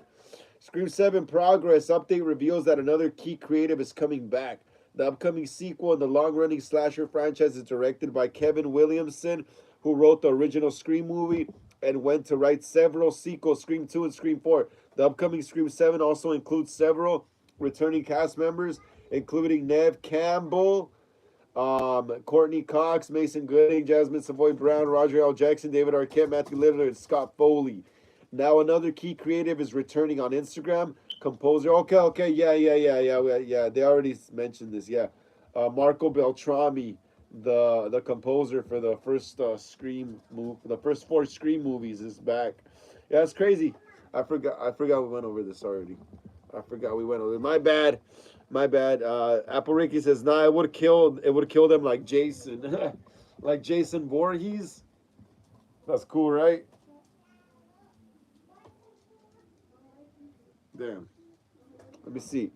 Scream 7 Progress Update reveals that another key creative is coming back. The upcoming sequel in the long-running slasher franchise is directed by Kevin Williamson, who wrote the original Scream movie and went to write several sequels, Scream 2 and Scream 4. The upcoming Scream 7 also includes several returning cast members, including Neve Campbell, Courtney Cox, Mason Gooding, Jasmine Savoy Brown, Roger L. Jackson, David Arquette, Matthew Lillard, and Scott Foley. Now another key creative is returning on Instagram. Composer, okay, yeah. They already mentioned this, yeah. Marco Beltrami, the composer for the first Scream movie, the first 4 Scream movies, is back. Yeah, it's crazy. I forgot we went over this already. I forgot we went over. My bad. Apple Ricky says, "Nah, it would kill them like Jason, like Jason Voorhees." That's cool, right? Damn. Let me see.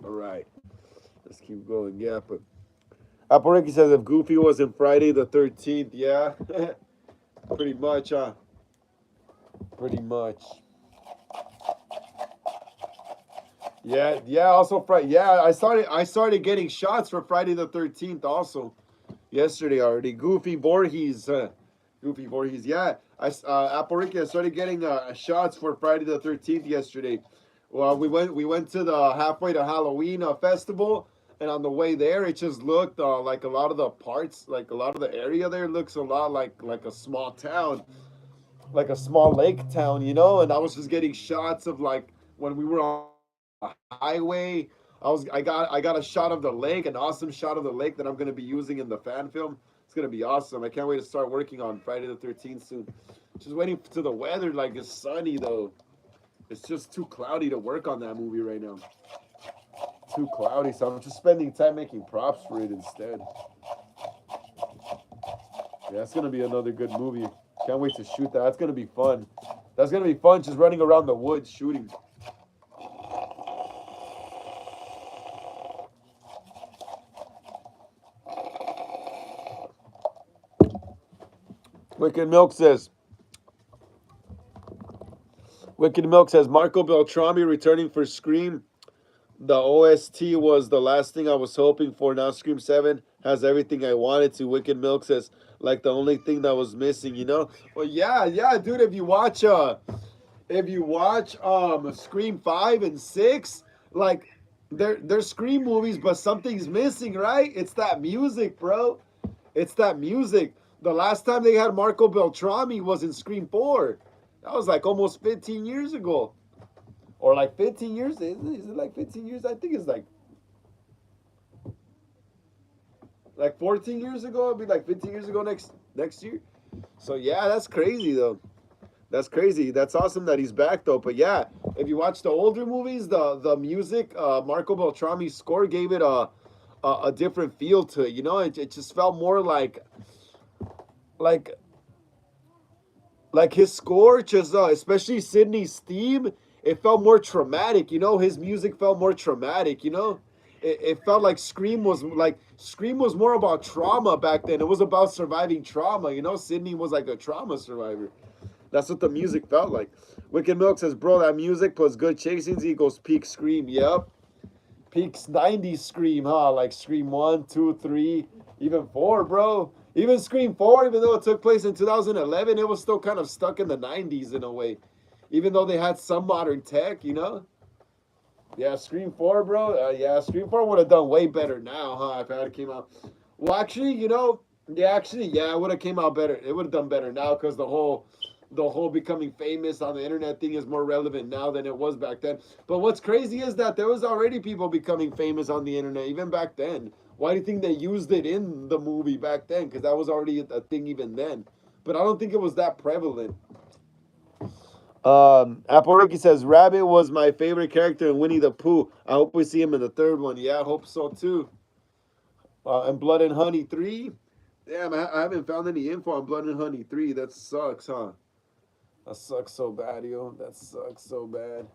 All right. Let's keep going. Yeah, but Apple Ricky says if Goofy was in Friday the 13th, yeah. Pretty much, huh? Pretty much. Yeah. Also, Friday. Yeah, I started getting shots for Friday the 13th. Also, yesterday already. Goofy Voorhees. Yeah, Apple Ricky. I started getting shots for Friday the 13th yesterday. Well, we went to the halfway to Halloween festival, and on the way there, it just looked like a lot of the parts, like a lot of the area there looks a lot like a small town, like a small lake town, you know. And I was just getting shots of like when we were on the highway. I got a shot of the lake, an awesome shot of the lake that I'm gonna be using in the fan film. It's gonna be awesome. I can't wait to start working on Friday the 13th soon. Just waiting to the weather. Like it's sunny though. It's just too cloudy to work on that movie right now. Too cloudy, so I'm just spending time making props for it instead. Yeah, that's gonna be another good movie. Can't wait to shoot that. That's gonna be fun. That's gonna be fun just running around the woods shooting. Wicked Milk says, Marco Beltrami returning for Scream. The OST was the last thing I was hoping for. Now Scream 7 has everything I wanted to. Wicked Milk says, like the only thing that was missing, you know? Well, yeah, dude, if you watch Scream 5 and 6, like they're Scream movies, but something's missing, right? It's that music, bro. It's that music. The last time they had Marco Beltrami was in Scream 4. That was like almost 15 years ago. Or like 15 years. Is it like 15 years? I think it's like 14 years ago. It'll be like 15 years ago next year. So yeah, that's crazy though. That's crazy. That's awesome that he's back though. But yeah, if you watch the older movies, the music, Marco Beltrami's score gave it a different feel to it. You know, it just felt more like his score, just especially Sydney's theme, it felt more traumatic. You know, his music felt more traumatic. You know, it felt like Scream was more about trauma back then. It was about surviving trauma. You know, Sydney was like a trauma survivor. That's what the music felt like. Wicked Milk says, bro, that music plus good chasings equals peak Scream. Yep. Peak 90s Scream, huh? Like Scream 1, 2, 3, even 4, bro. Even Scream 4, even though it took place in 2011, it was still kind of stuck in the 90s in a way. Even though they had some modern tech, you know? Yeah, Scream 4, bro. Yeah, Scream 4 would have done way better now, huh? If it had came out. Well, actually, you know, yeah, it would have came out better. It would have done better now because the whole becoming famous on the internet thing is more relevant now than it was back then. But what's crazy is that there was already people becoming famous on the internet even back then. Why do you think they used it in the movie back then? Because that was already a thing even then. But I don't think it was that prevalent. Apple Ricky says Rabbit was my favorite character in Winnie the Pooh. I hope we see him in the third one. Yeah, I hope so too. And Blood and Honey 3. Damn, I haven't found any info on Blood and Honey 3. That sucks, huh? That sucks so bad, yo. That sucks so bad.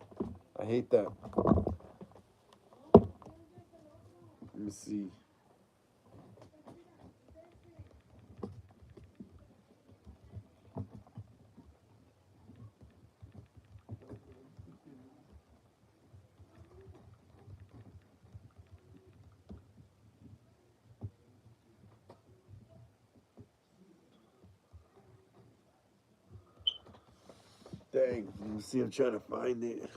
I hate that. Let me see. Dang. Let me see. I'm trying to find it.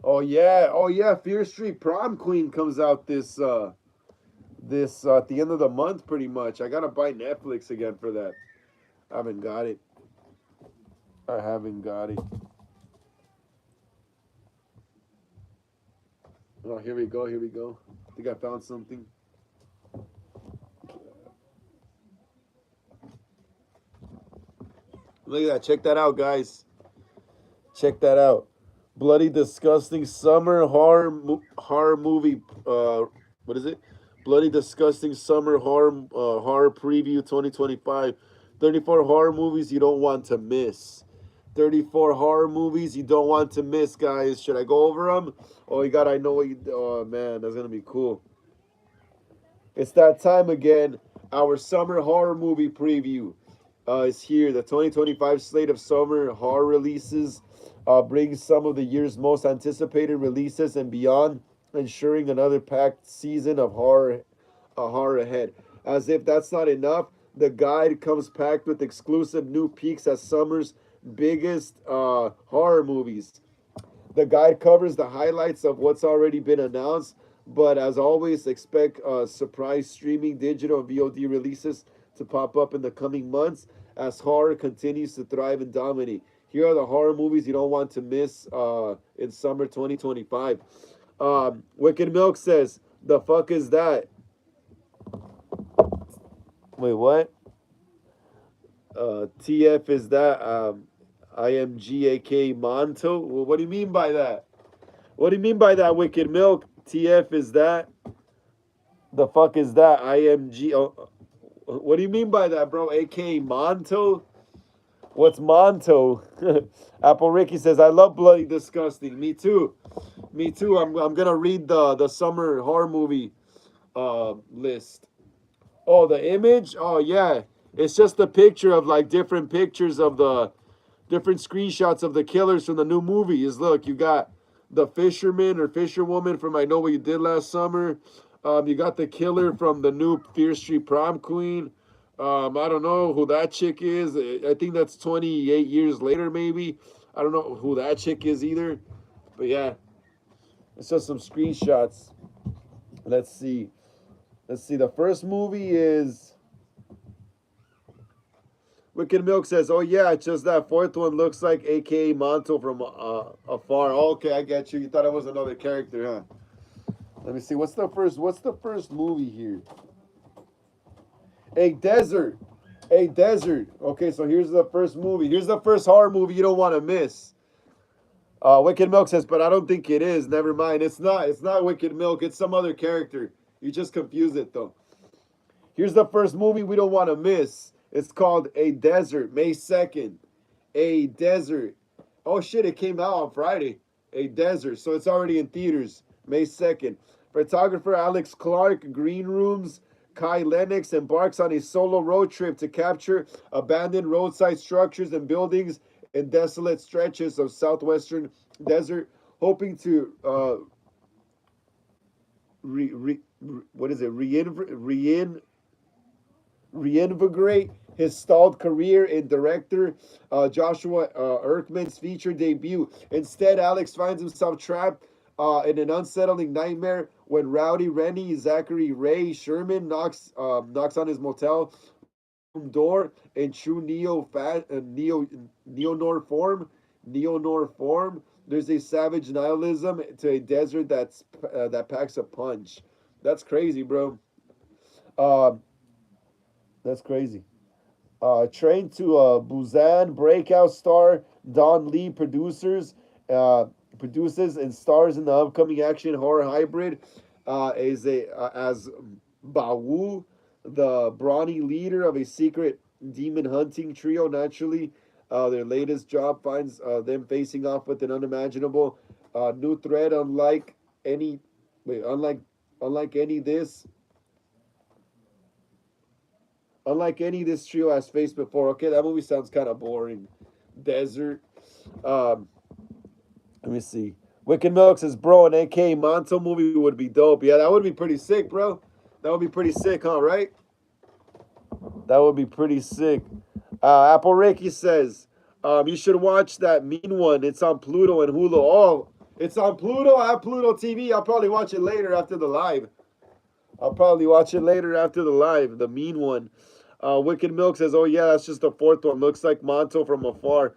Oh yeah. Fear Street Prom Queen comes out this at the end of the month pretty much. I gotta buy Netflix again for that. I haven't got it. I haven't got it. Oh, here we go. Here we go. I think I found something. Look at that. Check that out, guys. Check that out. Bloody disgusting summer horror movie. What is it? Bloody disgusting summer horror preview 2025. 34 horror movies you don't want to miss. 34 horror movies you don't want to miss, guys. Should I go over them? Oh, you got. I know what you. Oh man, that's gonna be cool. It's that time again. Our summer horror movie preview is here. The 2025 slate of summer horror releases brings some of the year's most anticipated releases and beyond, ensuring another packed season of horror ahead. As if that's not enough, the guide comes packed with exclusive new peeks at summer's biggest horror movies. The guide covers the highlights of what's already been announced, but as always, expect surprise streaming, digital, and VOD releases to pop up in the coming months as horror continues to thrive and dominate. Here are the horror movies you don't want to miss in summer 2025. Wicked Milk says, "The fuck is that?" Wait, what? TF is that? IMGAK Monto. Well, what do you mean by that? What do you mean by that, Wicked Milk? TF is that? The fuck is that? IMG. Oh, what do you mean by that, bro? AK Monto? What's Monto? Apple Ricky says, I love Bloody Disgusting. Me too. Me too. I'm gonna read the summer horror movie list. Oh, the image? Oh yeah. It's just a picture of like different pictures of the different screenshots of the killers from the new movie. Is look, you got the fisherman or fisherwoman from I Know What You Did Last Summer. You got the killer from the new Fear Street Prom Queen. I don't know who that chick is. I think that's 28 years later, maybe. I don't know who that chick is either. But yeah, it's just some screenshots. Let's see. Let's see. The first movie is Wicked Milk says, "Oh yeah, it's just that fourth one looks like AKA Monto from afar." Okay, I get you. You thought it was another character, huh? Let me see. What's the first movie here? A desert. A desert. Okay, so here's the first movie. Here's the first horror movie you don't want to miss. Wicked Milk says, but I don't think it is. Never mind. It's not. It's not Wicked Milk. It's some other character. You just confuse it though. Here's the first movie we don't want to miss. It's called A Desert, May 2nd. A Desert. Oh shit, it came out on Friday. A Desert. So it's already in theaters, May 2nd. Photographer Alex Clark, Green Rooms, Kai Lennox embarks on a solo road trip to capture abandoned roadside structures and buildings in desolate stretches of southwestern desert, hoping to what is it? Reinvigorate his stalled career in director Joshua Erkman's feature debut. Instead, Alex finds himself trapped in an unsettling nightmare when rowdy Rennie Zachary Ray Sherman knocks on his motel room door in true neo noir form. There's a savage nihilism to a desert that packs a punch. That's crazy, bro. Uh, that's crazy. Train to Busan breakout star Don Lee produces and stars in the upcoming action horror hybrid as Bawu, the brawny leader of a secret demon hunting trio. Naturally, their latest job finds them facing off with an unimaginable new threat, any, unlike any this unlike any this trio has faced before. Okay, that movie sounds kind of boring. Desert. Um, Let me see. Wicked Milk says, bro, an AK Monto movie would be dope. Yeah, that would be pretty sick, bro. That would be pretty sick, huh? Right? That would be pretty sick. Apple Ricky says, you should watch that Mean One. It's on Pluto and Hulu. Oh, it's on Pluto. I have Pluto TV. I'll probably watch it later after the live. The Mean One. Wicked Milk says, oh, yeah, that's just the fourth one. Looks like Monto from afar.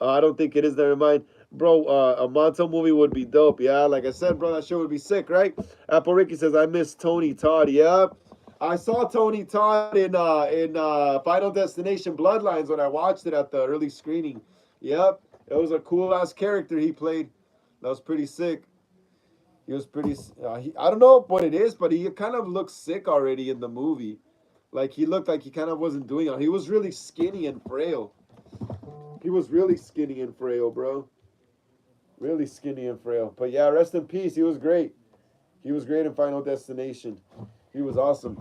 I don't think it is. Never mind. Bro, a Monto movie would be dope. Yeah, like I said, bro, that show would be sick, right? Apple Ricky says, I miss Tony Todd. Yeah. I saw Tony Todd in Final Destination Bloodlines when I watched it at the early screening. Yep. It was a cool ass character he played. That was pretty sick. He was pretty. I don't know what it is, but he kind of looks sick already in the movie. Like he looked like he kind of wasn't doing it. He was really skinny and frail. He was really skinny and frail, bro. Really skinny and frail. But yeah, rest in peace. He was great. He was great in Final Destination. He was awesome.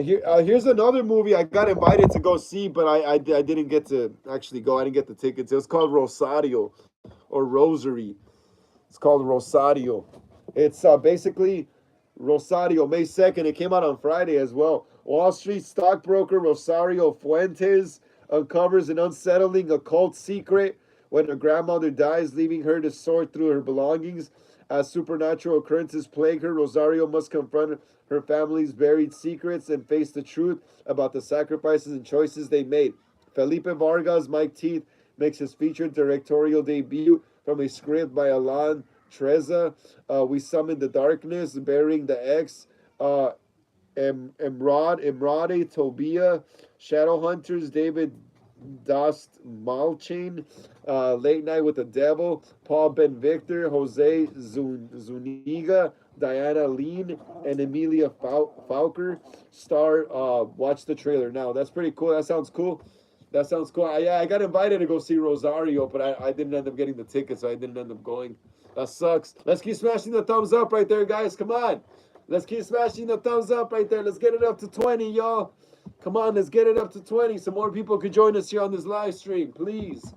Here's another movie I got invited to go see, but I didn't get to actually go. I didn't get the tickets. It was called Rosario or Rosary. It's called Rosario. It's basically Rosario, May 2nd. It came out on Friday as well. Wall Street stockbroker Rosario Fuentes uncovers an unsettling occult secret when her grandmother dies, leaving her to sort through her belongings. As supernatural occurrences plague her, Rosario must confront her family's buried secrets and face the truth about the sacrifices and choices they made. Felipe Vargas, Mike Teeth, makes his featured directorial debut from a script by Alan Treza. We summon the darkness, burying the X. Emrade Tobia, Shadowhunters, David Dost Malchain, Late Night with the Devil, Paul Ben Victor, Jose Zuniga, Diana Lean, and Emilia Falker star. Watch the trailer now. That's pretty cool. That sounds cool. That sounds cool. Yeah, I got invited to go see Rosario, but I didn't end up getting the ticket, so I didn't end up going. That sucks. Let's keep smashing the thumbs up right there, guys. Come on. Let's keep smashing the thumbs up right there. Let's get it up to 20, y'all. Come on, let's get it up to 20 so more people could join us here on this live stream, please.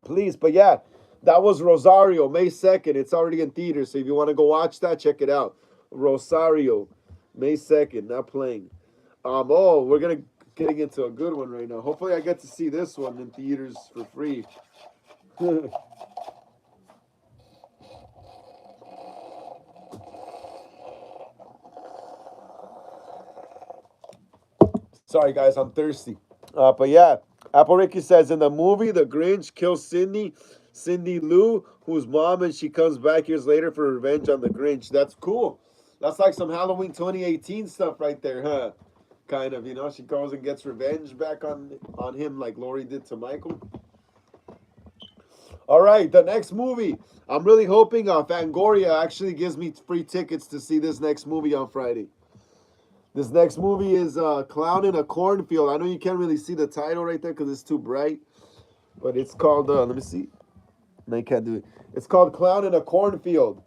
Please. But yeah, that was Rosario, May 2nd. It's already in theaters, so if you want to go watch that, check it out. Rosario, May 2nd, not playing. We're getting into a good one right now. Hopefully I get to see this one in theaters for free. Sorry, guys, I'm thirsty. But yeah, Apple Ricky says in the movie, the Grinch kills Cindy Lou, whose mom, and she comes back years later for revenge on the Grinch. That's cool. That's like some Halloween 2018 stuff right there, huh? Kind of, she goes and gets revenge back on him like Lori did to Michael. All right, the next movie. I'm really hoping Fangoria actually gives me free tickets to see this next movie on Friday. This next movie is Clown in a Cornfield. I know you can't really see the title right there because it's too bright. But it's called, let me see. No, you can't do it. It's called Clown in a Cornfield.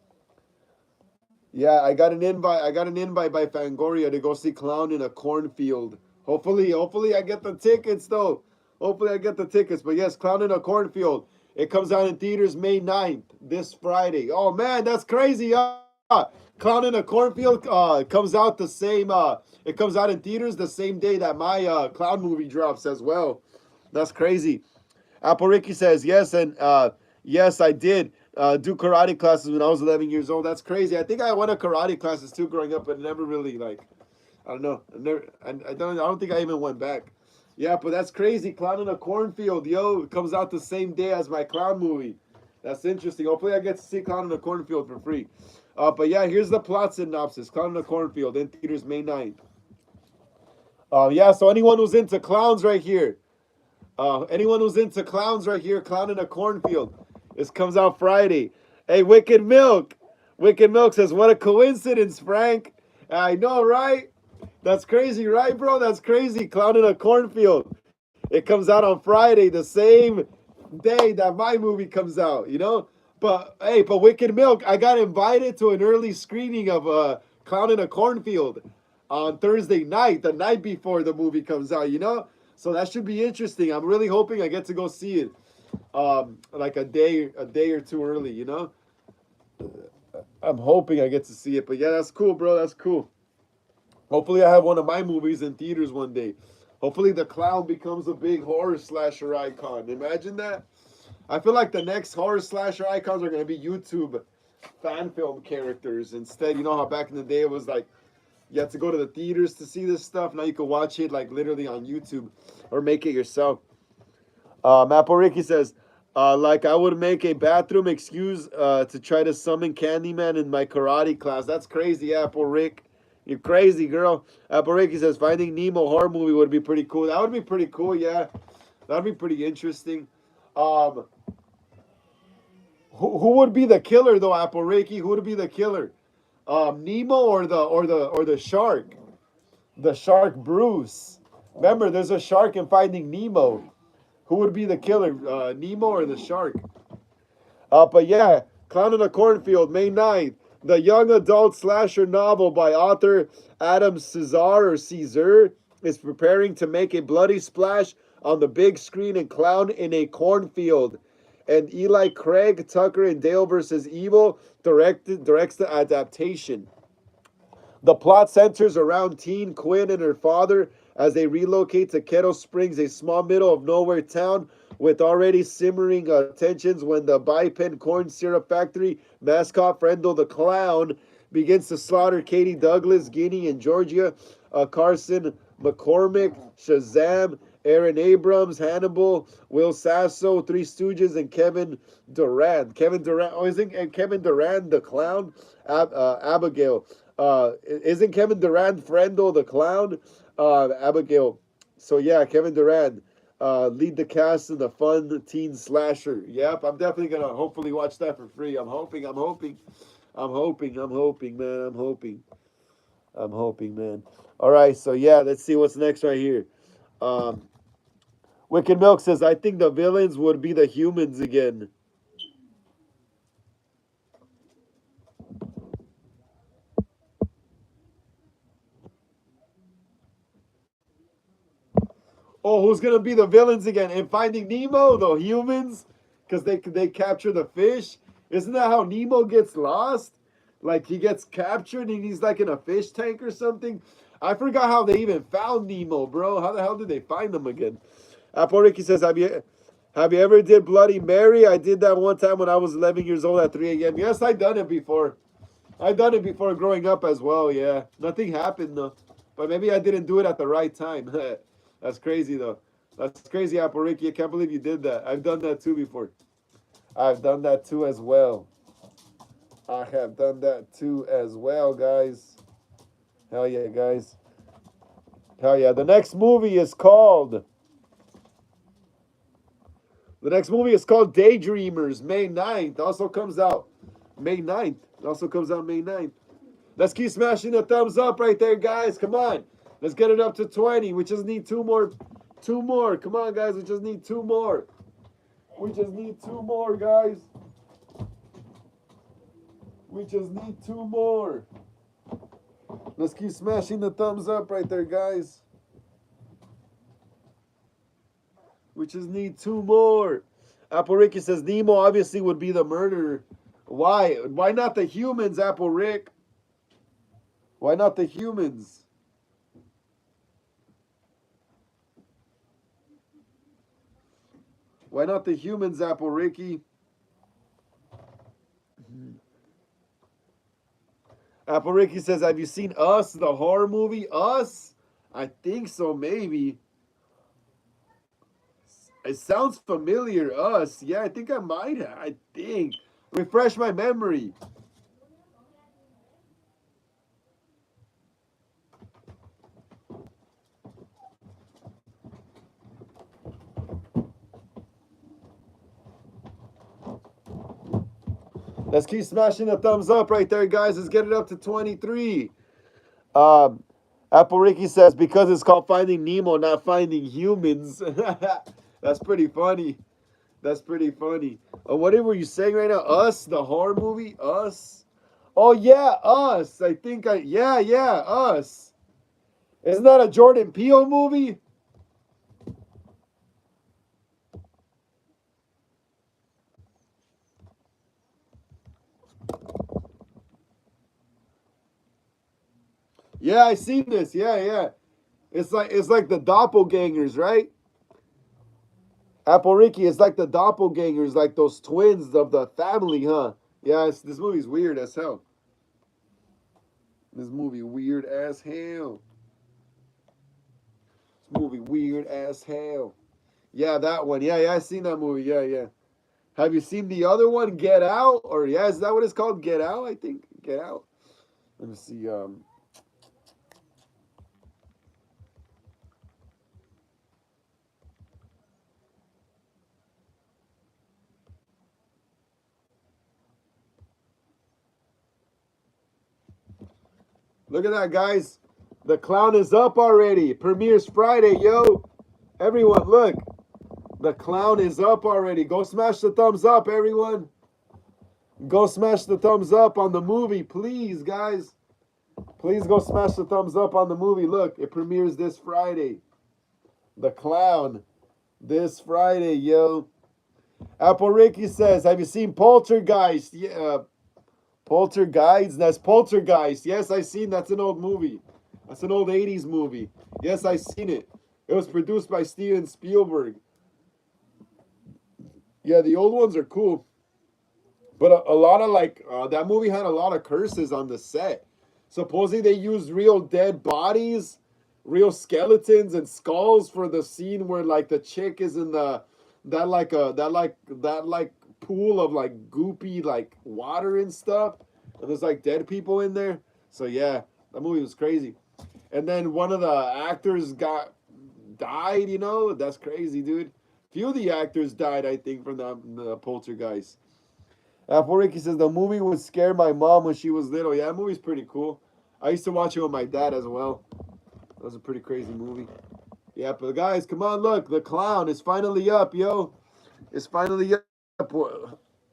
Yeah, I got an invite. I got an invite by Fangoria to go see Clown in a Cornfield. Hopefully I get the tickets though. Hopefully I get the tickets. But yes, Clown in a Cornfield. It comes out in theaters May 9th, this Friday. Oh man, that's crazy, y'all. Clown in a Cornfield comes out the same. It comes out in theaters the same day that my clown movie drops as well. That's crazy. Apple Ricky says yes, and yes, I did do karate classes when I was 11 years old. That's crazy. I think I went to karate classes too growing up, but never really I don't know. I don't think I even went back. Yeah, but that's crazy. Clown in a Cornfield, yo, it comes out the same day as my clown movie. That's interesting. Hopefully I get to see Clown in a Cornfield for free. But yeah, here's the plot synopsis. Clown in a Cornfield in theaters May 9th. Yeah, so anyone who's into clowns right here. Anyone who's into clowns right here, Clown in a Cornfield. This comes out Friday. Hey, Wicked Milk. Wicked Milk says, what a coincidence, Frank. I know, right? That's crazy, right, bro? That's crazy. Clown in a Cornfield. It comes out on Friday, the same day that my movie comes out, But hey, Wicked Milk, I got invited to an early screening of Clown in a Cornfield on Thursday night, the night before the movie comes out, So that should be interesting. I'm really hoping I get to go see it, like a day or two early, I'm hoping I get to see it. But yeah, that's cool, bro. That's cool. Hopefully, I have one of my movies in theaters one day. Hopefully, the clown becomes a big horror slasher icon. Imagine that. I feel like the next horror slasher icons are going to be YouTube fan film characters instead. You know how back in the day it was like you had to go to the theaters to see this stuff. Now you can watch it like literally on YouTube or make it yourself. Apple Ricky says, like I would make a bathroom excuse to try to summon Candyman in my karate class. That's crazy, Apple Rick. You're crazy, girl. Apple Ricky says, Finding Nemo horror movie would be pretty cool. That would be pretty cool, yeah. That would be pretty interesting. Who would be the killer though, Apple Ricky? Who would be the killer? Nemo or the shark? The shark Bruce. Remember, there's a shark in Finding Nemo. Who would be the killer? Nemo or the shark? But yeah, Clown in a Cornfield, May 9th. The young adult slasher novel by author Adam Caesar is preparing to make a bloody splash on the big screen in Clown in a Cornfield. And Eli Craig, Tucker, and Dale vs. Evil directs the adaptation. The plot centers around teen Quinn and her father as they relocate to Kettle Springs, a small middle-of-nowhere town with already simmering tensions when the Bipen Corn Syrup Factory mascot Frendel the Clown begins to slaughter Katie Douglas, Guinea, and Georgia, Carson McCormick, Shazam, Aaron Abrams, Hannibal, Will Sasso, Three Stooges, and Kevin Durant. Isn't Kevin Durant the Clown? Abigail. Isn't Kevin Durant Frendel the Clown? Abigail. So yeah, Kevin Durant. lead the cast in the fun teen slasher. Yep, I'm definitely gonna hopefully watch that for free. I'm hoping, man. I'm hoping, man. All right, so yeah, let's see what's next right here. Um, Wicked Milk says, I think the villains would be the humans again. Oh, who's gonna be the villains again? In Finding Nemo, the humans, because they capture the fish. Isn't that how Nemo gets lost? Like he gets captured and he's like in a fish tank or something. I forgot how they even found Nemo, bro. How the hell did they find him again? Apple Ricky says, have you ever did Bloody Mary? I did that one time when I was 11 years old at 3 a.m. Yes, I done it before. I done it before growing up as well. Yeah, nothing happened though. But maybe I didn't do it at the right time. That's crazy though. That's crazy, Apple Ricky. I can't believe you did that. I've done that too before. I've done that too as well. I have done that too as well, guys. Hell yeah, guys. Hell yeah. The next movie is called Daydreamers, May 9th. Also comes out May 9th. Also comes out May 9th. Let's keep smashing the thumbs up right there, guys. Come on. Let's get it up to 20. We just need two more. Two more. Come on, guys. We just need two more. We just need two more, guys. We just need two more. Let's keep smashing the thumbs up right there, guys. We just need two more. Apple Ricky says Nemo obviously would be the murderer. Why? Why not the humans, Apple Rick? Why not the humans? Why not the humans, Apple Ricky? Apple Ricky says, have you seen Us, the horror movie? Us? I think so, maybe. It sounds familiar, Us. Yeah, I think I might have. I think. Refresh my memory. Let's keep smashing the thumbs up right there, guys. Let's get it up to 23. Um, Apple Ricky says, because it's called Finding Nemo, not Finding Humans. That's pretty funny. That's pretty funny. What were you saying right now? Us, the horror movie? Us? Oh, yeah, Us. Yeah, Us. Isn't that a Jordan Peele movie? Yeah, I seen this. Yeah. It's like the doppelgangers, right? Apple Ricky, it's like the doppelgangers, like those twins of the family, huh? Yeah, this movie's weird as hell. This movie weird as hell. This movie weird as hell. Yeah, that one. Yeah, I seen that movie. Yeah. Have you seen the other one, Get Out? Or yeah, is that what it's called? Get Out, I think. Get Out. Let me see. Look at that, guys. The Clown is up already. Premieres Friday, yo. Everyone, look. The Clown is up already. Go smash the thumbs up, everyone. Go smash the thumbs up on the movie, please, guys. Please go smash the thumbs up on the movie. Look, it premieres this Friday. The Clown. This Friday, yo. Apple Ricky says, have you seen Poltergeist? Yeah. Poltergeist? That's Poltergeist. Yes, I seen. That's an old movie. That's an old 80s movie. Yes, I seen it. It was produced by Steven Spielberg. Yeah, the old ones are cool. But a lot of that movie had a lot of curses on the set. Supposedly they used real dead bodies, real skeletons and skulls for the scene where like the chick is in that pool of like goopy like water and stuff, and there's like dead people in there. So yeah, that movie was crazy. And then one of the actors got died. You know, that's crazy, dude. Few of the actors died, I think, from the Poltergeist. Apple Ricky says the movie would scare my mom when she was little. Yeah, that movie's pretty cool. I used to watch it with my dad as well. That was a pretty crazy movie. Yeah, but guys, come on, look, the clown is finally up, yo. It's finally up.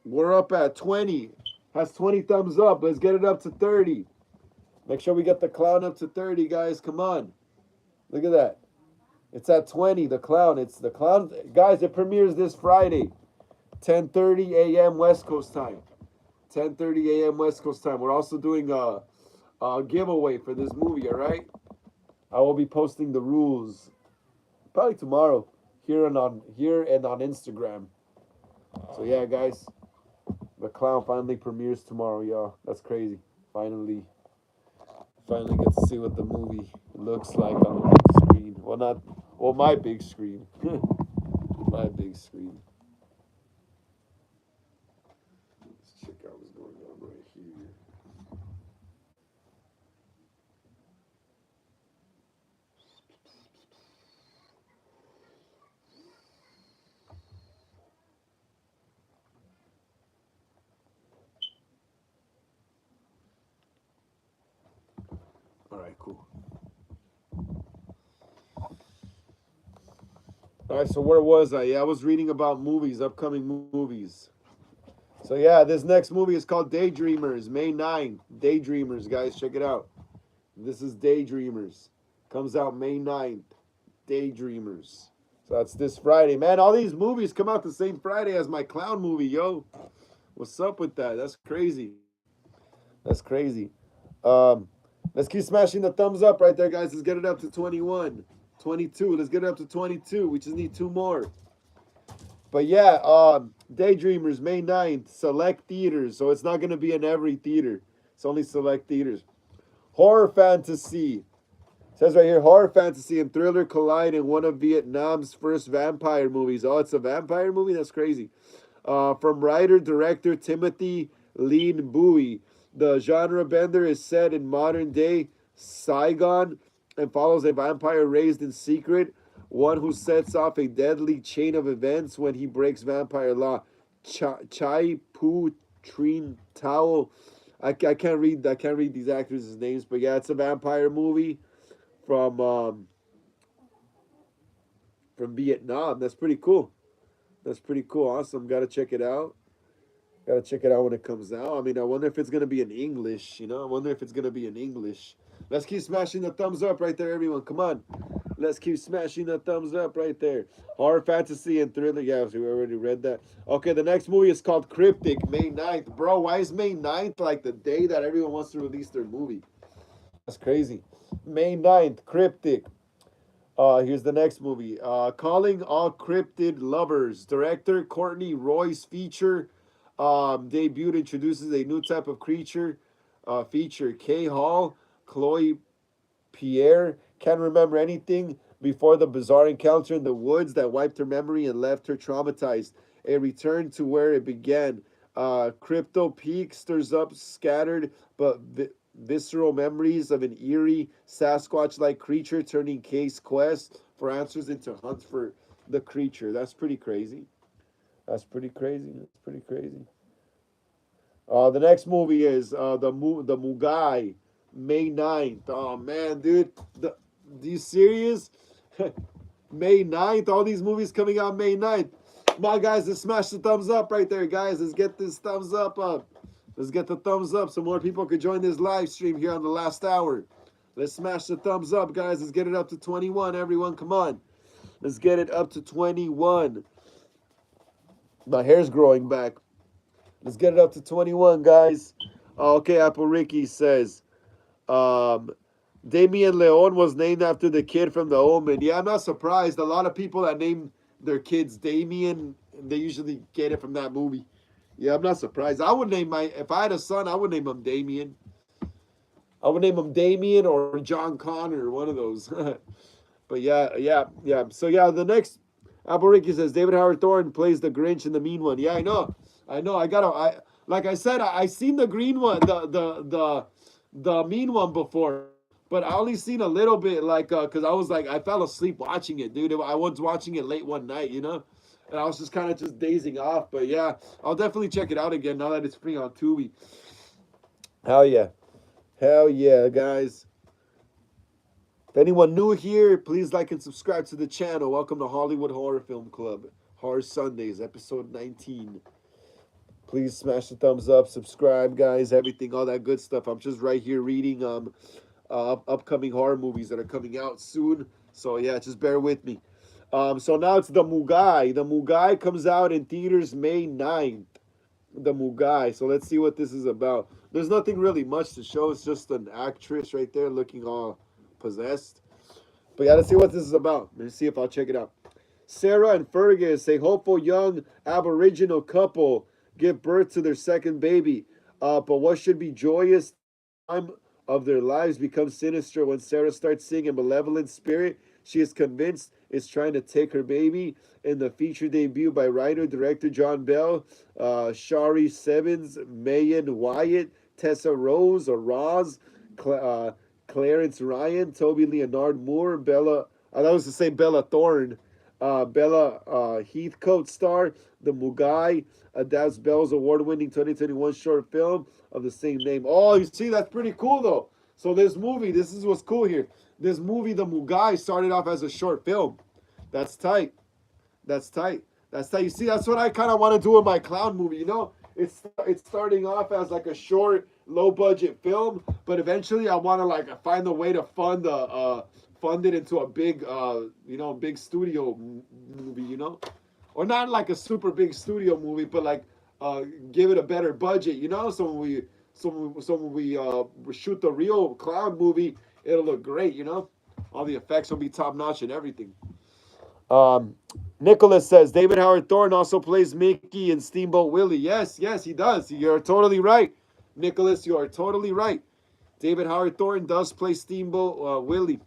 We're up at 20. Has 20 thumbs up. Let's get it up to 30. Make sure we get the clown up to 30, guys. Come on. Look at that. It's at 20, the clown. It's the clown. Guys, it premieres this Friday, 10:30 a.m. West Coast time. 10:30 a.m. West Coast time. We're also doing a giveaway for this movie, all right? I will be posting the rules probably tomorrow here and on Instagram. So yeah, guys, the clown finally premieres tomorrow, y'all. That's crazy. Finally get to see what the movie looks like on the big screen. Well, my big screen. My big screen. Let's check out what's going on right here. All right, cool. All right, so where was I? Yeah, I was reading about movies, upcoming movies. So yeah, this next movie is called Daydreamers, May 9th. Daydreamers, guys, check it out. This is Daydreamers. Comes out May 9th. Daydreamers. So that's this Friday. Man, all these movies come out the same Friday as my clown movie, yo. What's up with that? That's crazy. That's crazy. Um, let's keep smashing the thumbs up right there, guys. Let's get it up to 21. 22. Let's get it up to 22. We just need two more. But yeah, Daydreamers, May 9th, select theaters. So it's not going to be in every theater. It's only select theaters. Horror fantasy. It says right here, horror fantasy and thriller collide in one of Vietnam's first vampire movies. Oh, it's a vampire movie? That's crazy. From writer-director Timothy Lean Bowie. The genre bender is set in modern-day Saigon and follows a vampire raised in secret, one who sets off a deadly chain of events when he breaks vampire law. Chai Pu Trin Tao. I can't read these actors' names, but yeah, it's a vampire movie from Vietnam. That's pretty cool. That's pretty cool. Awesome. Gotta check it out. Gotta check it out when it comes out. I mean, I wonder if it's gonna be in English. You know, I wonder if it's gonna be in English. Let's keep smashing the thumbs up right there, everyone. Come on. Let's keep smashing the thumbs up right there. Horror, fantasy, and thriller. Yeah, we already read that. Okay, the next movie is called Cryptic, May 9th. Bro, why is May 9th like the day that everyone wants to release their movie? That's crazy. May 9th, Cryptic. Here's the next movie. Calling All Cryptid Lovers. Director Courtney Roy's feature debut introduces a new type of creature. Feature Kay Hall, Chloe Pierre can't remember anything before the bizarre encounter in the woods that wiped her memory and left her traumatized. A return to where it began. Crypto Peak stirs up scattered but visceral memories of an eerie Sasquatch-like creature, turning Kay's quest for answers into hunts for the creature. That's pretty crazy. That's pretty crazy. That's pretty crazy. The next movie is the Mugai, May 9th. Oh man, dude, you serious? May 9th. All these movies coming out May 9th. Come on, guys, let's smash the thumbs up right there, guys. Let's get this thumbs up. Let's get the thumbs up so more people could join this live stream here on the last hour. Let's smash the thumbs up, guys. Let's get it up to 21, everyone. Come on. Let's get it up to 21. My hair's growing back. Let's get it up to 21, guys. Okay, Apple Ricky says, Damien Leon was named after the kid from The Omen. Yeah, I'm not surprised. A lot of people that name their kids Damien, they usually get it from that movie. Yeah, I'm not surprised. I would name if I had a son, I would name him Damien. I would name him Damien or John Connor, one of those. But yeah. So yeah, the next, Apple Ricky says, David Howard Thorne plays the Grinch in the Mean One. Yeah, I know. Like I said, I seen the green one, the mean one before. but I only seen a little bit, like, cause I was like, I fell asleep watching it, dude. I was watching it late one night, and I was just kind of just dazing off. But yeah, I'll definitely check it out again now that it's free on Tubi. Hell yeah, hell yeah, guys. If anyone new here, please like and subscribe to the channel. Welcome to Hollywood Horror Film Club, Horror Sundays, episode 19. Please smash the thumbs up, subscribe, guys, everything, all that good stuff. I'm just right here reading upcoming horror movies that are coming out soon. So yeah, just bear with me. So now it's The Mugai. The Mugai comes out in theaters May 9th. The Mugai. So let's see what this is about. There's nothing really much to show. It's just an actress right there looking all possessed. But yeah, let's see what this is about. Let's see if I'll check it out. Sarah and Fergus, a hopeful young Aboriginal couple, give birth to their second baby. But what should be joyous time of their lives becomes sinister when Sarah starts seeing a malevolent spirit she is convinced is trying to take her baby. In the feature debut by writer director John Bell, Shari Sevens, Mayan Wyatt, Tessa Rose or Roz, Clarence Ryan, Toby Leonard Moore, Bella. That was to say Bella Thorne. Bella Heathcote star. The Mugai adapts Bell's award-winning 2021 short film of the same name. Oh, you see, that's pretty cool though. So this is what's cool here. This movie, The Mugai, started off as a short film. That's tight. That's tight. That's tight. You see, that's what I kind of want to do with my clown movie. It's starting off as like a short, low budget film, but eventually I want to like find a way to fund it into a big big studio movie. Or not like a super big studio movie, but like give it a better budget. So when we shoot the real clown movie, it'll look great. All the effects will be top notch and everything. Um, Nicholas says David Howard Thorne also plays Mickey in Steamboat Willie. Yes, yes, he does. You're totally right, Nicholas. You are totally right. David Howard Thorne does play Steamboat Willie.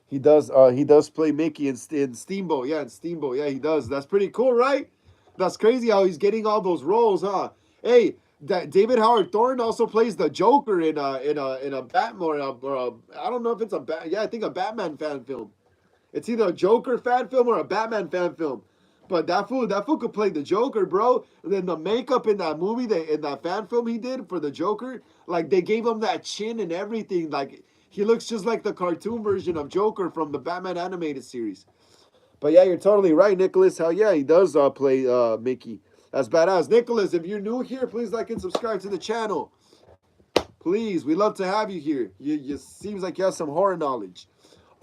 He does. He does play Mickey in Steamboat. Yeah, in Steamboat. Yeah, he does. That's pretty cool, right? That's crazy how he's getting all those roles, huh? Hey, that David Howard Thorne also plays the Joker in a Batman I don't know if it's I think a Batman fan film. It's either a Joker fan film or a Batman fan film. But that fool could play the Joker, bro. And then the makeup in that movie, in that fan film he did for the Joker, like they gave him that chin and everything. Like he looks just like the cartoon version of Joker from the Batman animated series. But yeah, you're totally right, Nicholas. Hell yeah, he does play Mickey. That's badass. Nicholas, if you're new here, please like and subscribe to the channel. Please, we love to have you here. You seems like you have some horror knowledge.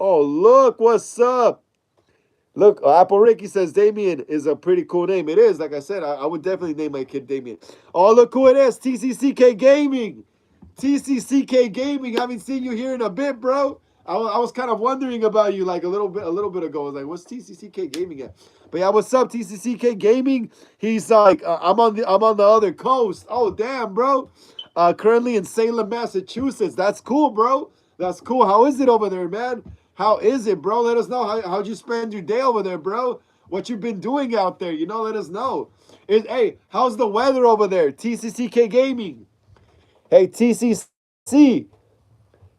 Oh, look, what's up? Look, Apple Ricky says Damien is a pretty cool name. It is, like I said, I would definitely name my kid Damien. Oh, look who it is, TCCK Gaming. TCCK Gaming, I haven't seen you here in a bit, bro. I was kind of wondering about you like a little bit ago. I was like, what's TCCK Gaming at? But yeah, what's up, TCCK Gaming? He's like, I'm on the other coast. Oh, damn, bro. Currently in Salem, Massachusetts. That's cool, bro. That's cool. How is it over there, man? How is it, bro? Let us know. How'd you spend your day over there, bro? What you been doing out there? Let us know. Hey, how's the weather over there? TCCK Gaming. Hey, TCC.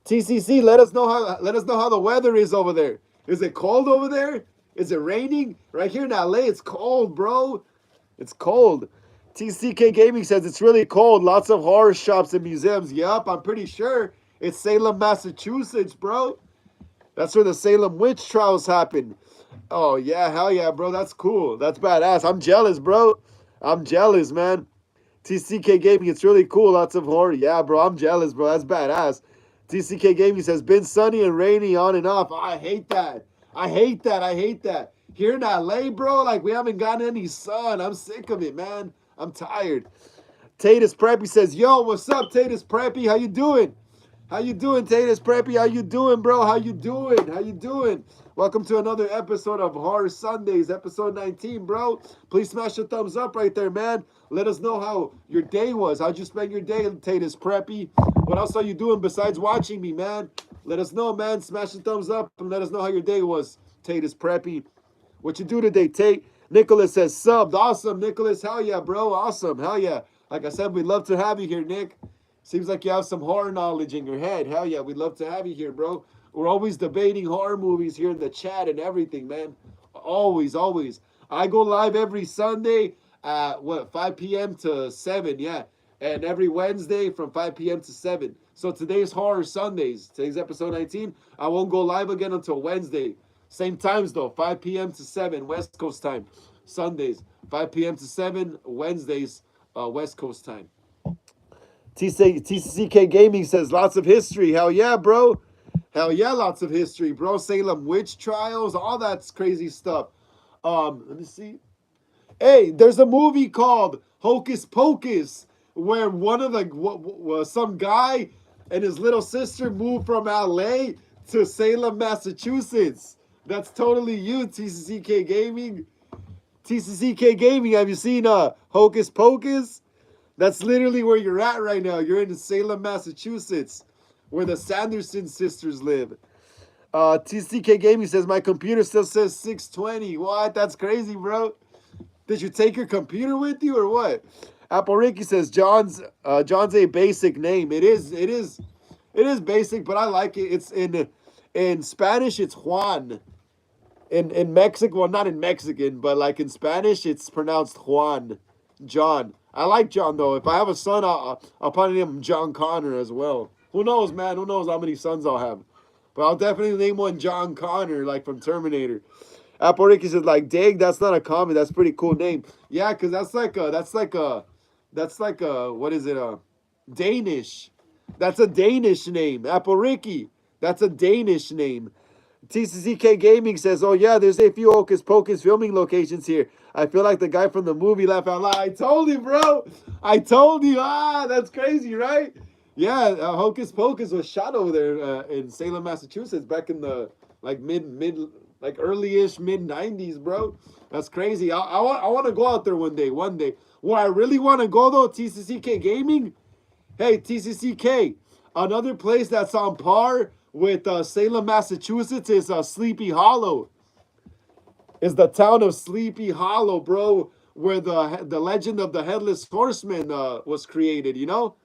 TCC, let us know how the weather is over there. Is it cold over there? Is it raining? Right here in LA, it's cold, bro. It's cold. TCK Gaming says it's really cold. Lots of horror shops and museums. Yup, I'm pretty sure it's Salem, Massachusetts, bro. That's where the Salem witch trials happen. Oh, yeah, hell yeah, bro. That's cool. That's badass. I'm jealous, bro. I'm jealous, man. TCK Gaming, it's really cool. Lots of horror. Yeah, bro, I'm jealous, bro. That's badass. TCK Gaming says, been sunny and rainy on and off. Oh, I hate that. I hate that. I hate that. Here in LA, bro, like we haven't gotten any sun. I'm sick of it, man. I'm tired. Tatus Preppy says, yo, what's up, Tatus Preppy? How you doing? How you doing, Tatus Preppy? How you doing, bro? How you doing? How you doing? Welcome to another episode of Horror Sundays, episode 19, bro. Please smash the thumbs up right there, man. Let us know how your day was. How'd you spend your day, Tatus Preppy? What else are you doing besides watching me, man? Let us know, man. Smash the thumbs up and let us know how your day was, Tatus Preppy. What you do today, Tate? Nicholas says subbed. Awesome, Nicholas. Hell yeah, bro. Awesome. Hell yeah. Like I said, we'd love to have you here, Nick. Seems like you have some horror knowledge in your head. Hell yeah, we'd love to have you here, bro. We're always debating horror movies here in the chat and everything, man. Always, always. I go live every Sunday at 5 p.m. to 7, yeah. And every Wednesday from 5 p.m. to 7. So today's Horror Sundays. Today's episode 19. I won't go live again until Wednesday. Same times though, 5 p.m. to 7, West Coast time. Sundays, 5 p.m. to 7, Wednesdays, West Coast time. TCK Gaming says lots of history. Hell yeah, bro. Hell yeah, lots of history, bro. Salem witch trials, all that's crazy stuff. Let me see. Hey, there's a movie called Hocus Pocus where one of the some guy and his little sister moved from LA to Salem, Massachusetts. That's totally you, TCK Gaming. TCK Gaming, have you seen Hocus Pocus? That's literally where you're at right now. You're in Salem, Massachusetts, where the Sanderson sisters live. TCK Gaming says, my computer still says 620. What? That's crazy, bro. Did you take your computer with you or what? Apple Ricky says, John's a basic name. It is basic, but I like it. It's in Spanish, it's Juan. In Mexican, well, not in Mexican, but like in Spanish, it's pronounced Juan. John. I like John, though. If I have a son, I'll probably name him John Connor as well. Who knows, man? Who knows how many sons I'll have? But I'll definitely name one John Connor, like from Terminator. Apple Ricky says, like, dang, that's not a common. That's a pretty cool name. Yeah, because that's like a, what is it? Danish. That's a Danish name. Apple Ricky. That's a Danish name. TCK Gaming says, oh yeah, there's a few Hocus Pocus filming locations here. I feel like the guy from the movie laughed out loud. I told you, bro. I told you. That's crazy, right? Yeah, Hocus Pocus was shot over there in Salem, Massachusetts back in the like like early-ish mid-90s, bro. That's crazy. I want to go out there one day. Where I really want to go, though, TCK Gaming. Hey, TCCK, another place that's on par with Salem, Massachusetts is Sleepy Hollow. Is the town of Sleepy Hollow, bro, where the legend of the Headless Horseman was created, you know?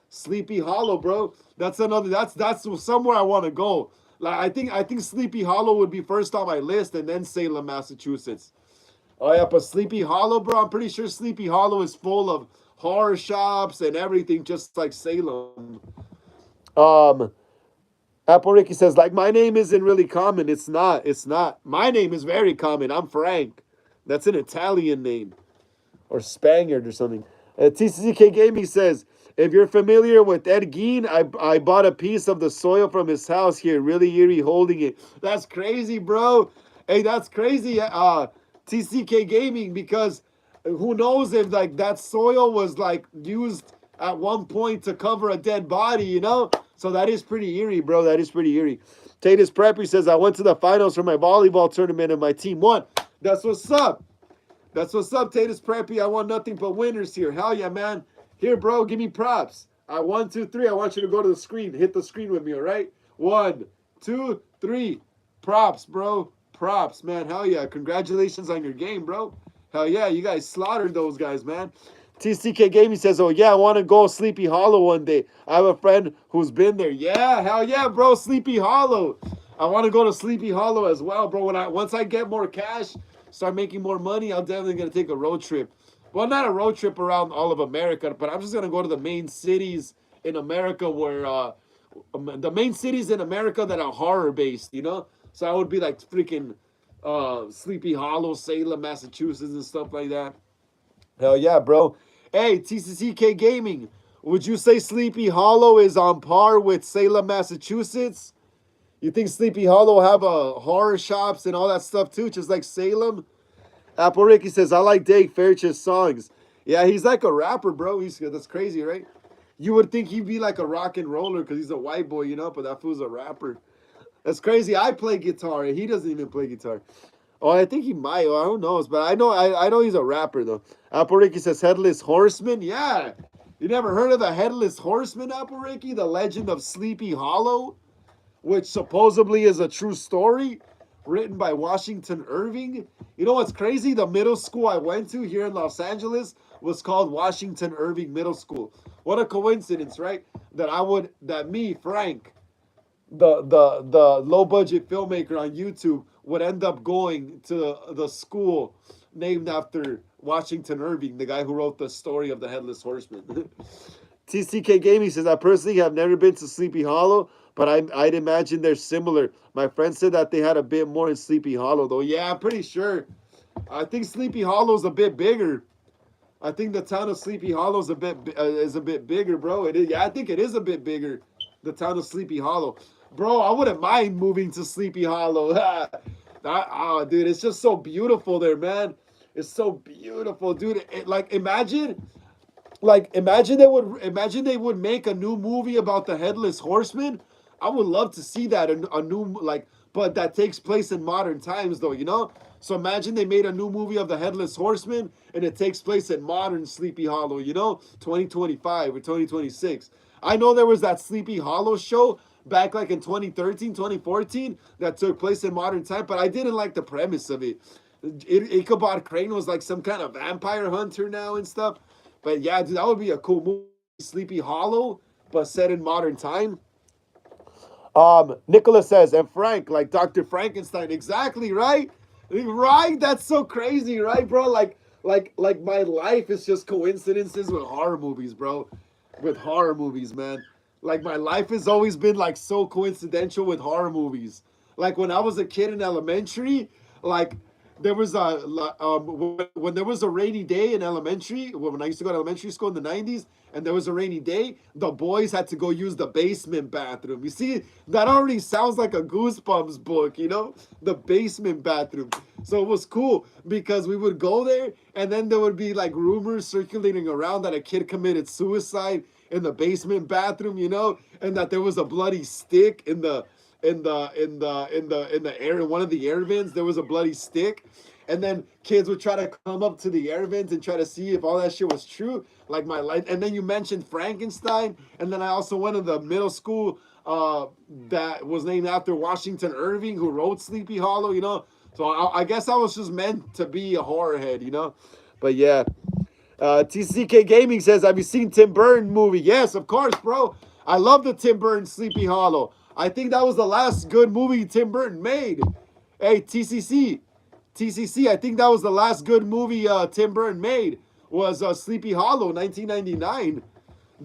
Sleepy Hollow, bro. That's somewhere I want to go. Like I think Sleepy Hollow would be first on my list, and then Salem, Massachusetts. Oh yeah, but Sleepy Hollow, bro. I'm pretty sure Sleepy Hollow is full of horror shops and everything, just like Salem. Apple Ricky says, like, my name isn't really common. It's not. My name is very common. I'm Frank. That's an Italian name, or Spaniard or something. TCK Gaming says, if you're familiar with Ed Gein, I bought a piece of the soil from his house here. Really eerie holding it. That's crazy, bro. Hey, that's crazy, TCK Gaming, because who knows if like that soil was like used at one point to cover a dead body, you know? So that is pretty eerie, bro. That is pretty eerie. Tatus Prepper says, I went to the finals for my volleyball tournament and my team won. That's what's up. That's what's up, Tatus Preppy. I want nothing but winners here. Hell yeah, man. Here, bro, give me props. 1, 2, 3. I want you to go to the screen. Hit the screen with me, all right? 1, 2, 3. Props, bro. Props, man. Hell yeah. Congratulations on your game, bro. Hell yeah. You guys slaughtered those guys, man. TCK Gaming says, oh, yeah, I want to go Sleepy Hollow one day. I have a friend who's been there. Yeah, hell yeah, bro. Sleepy Hollow. I want to go to Sleepy Hollow as well, bro. Once I get more cash, start making more money, I'm definitely going to take a road trip. Well, not a road trip around all of America, but I'm just going to go to the main cities in America where, the main cities in America that are horror-based, you know? So I would be like freaking Sleepy Hollow, Salem, Massachusetts, and stuff like that. Hell yeah, bro. Hey, TCCK Gaming, would you say Sleepy Hollow is on par with Salem, Massachusetts? You think Sleepy Hollow have horror shops and all that stuff too, just like Salem? Apple Ricky says, I like Dave Fairchiest's songs. Yeah, he's like a rapper, bro. That's crazy, right? You would think he'd be like a rock and roller because he's a white boy, you know, but that fool's a rapper. That's crazy. I play guitar, and he doesn't even play guitar. Oh, I think he might. Oh, I don't know. But I know he's a rapper, though. Apple Ricky says, Headless Horseman? Yeah. You never heard of the Headless Horseman, Apple Ricky? The legend of Sleepy Hollow? Which supposedly is a true story? written by Washington Irving. You know what's crazy? The middle school I went to here in Los Angeles was called Washington Irving Middle School. What a coincidence, right? That me, Frank, the low budget filmmaker on YouTube, would end up going to the school named after Washington Irving, the guy who wrote the story of the Headless Horseman. TCK Gaming says, I personally have never been to Sleepy Hollow, but I'd imagine they're similar. My friend said that they had a bit more in Sleepy Hollow, though. Yeah, I'm pretty sure. I think Sleepy Hollow's a bit bigger. I think the town of Sleepy Hollow is a bit bigger, bro. It is. Yeah, I think it is a bit bigger. The town of Sleepy Hollow, bro. I wouldn't mind moving to Sleepy Hollow. Dude, it's just so beautiful there, man. It's so beautiful, dude. Like imagine they would make a new movie about the Headless Horseman. I would love to see that a new like, but that takes place in modern times though, you know. So imagine they made a new movie of the Headless Horseman and it takes place in modern Sleepy Hollow, you know, 2025 or 2026. I know there was that Sleepy Hollow show back like in 2013, 2014 that took place in modern time, but I didn't like the premise of it. Ichabod Crane was like some kind of vampire hunter now and stuff. But yeah, dude, that would be a cool movie, Sleepy Hollow, but set in modern time. Nicholas says, and Frank, like Dr. Frankenstein, exactly, right? Right? That's so crazy, right, bro? Like my life is just coincidences with horror movies, bro. With horror movies, man. Like my life has always been like so coincidental with horror movies. Like when I was a kid in elementary, like there was when there was a rainy day in elementary, when I used to go to elementary school in the 90s, and there was a rainy day, the boys had to go use the basement bathroom. You see, that already sounds like a Goosebumps book, you know? The basement bathroom. So it was cool because we would go there and then there would be like rumors circulating around that a kid committed suicide in the basement bathroom, you know, and that there was a bloody stick in the air, in one of the air vents there was a bloody stick, and then kids would try to come up to the air vents and try to see if all that shit was true, like my life. And then you mentioned Frankenstein, and then I also went to the middle school that was named after Washington Irving, who wrote Sleepy Hollow, you know. So I guess I was just meant to be a horror head, you know. But yeah, TCK Gaming says, have you seen Tim Burton movie? Yes, of course, bro. I love the Tim Burton Sleepy Hollow. I think that was the last good movie Tim Burton made. Hey, TCC, I think that was the last good movie Tim Burton made was Sleepy Hollow, 1999.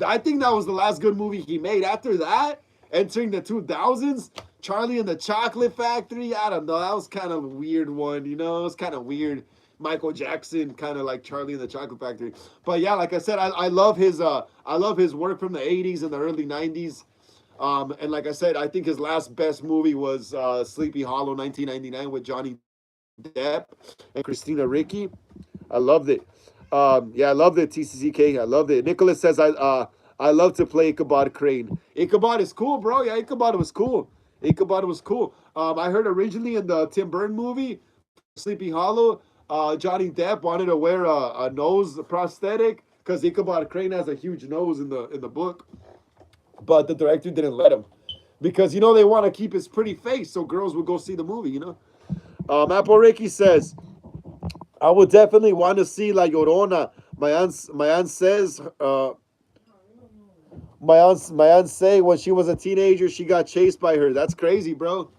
I think that was the last good movie he made. After that, entering the 2000s, Charlie and the Chocolate Factory, I don't know, that was kind of a weird one, you know, it was kind of weird. Michael Jackson, kind of like Charlie and the Chocolate Factory. But yeah, like I said, I love his work from the 80s and the early 90s. And like I said, I think his last best movie was Sleepy Hollow, 1999, with Johnny Depp and Christina Ricci. I loved it. Yeah, I loved it. TCCK, I loved it. Nicholas says I love to play Ichabod Crane. Ichabod is cool, bro. Yeah, Ichabod was cool. Ichabod was cool. I heard originally in the Tim Burton movie, Sleepy Hollow, Johnny Depp wanted to wear a nose prosthetic because Ichabod Crane has a huge nose in the book, but the director didn't let him because you know they want to keep his pretty face so girls would go see the movie. You know. Apple Ricky says, I would definitely want to see La Llorona. My aunt says, my aunt say when she was a teenager she got chased by her. That's crazy, bro.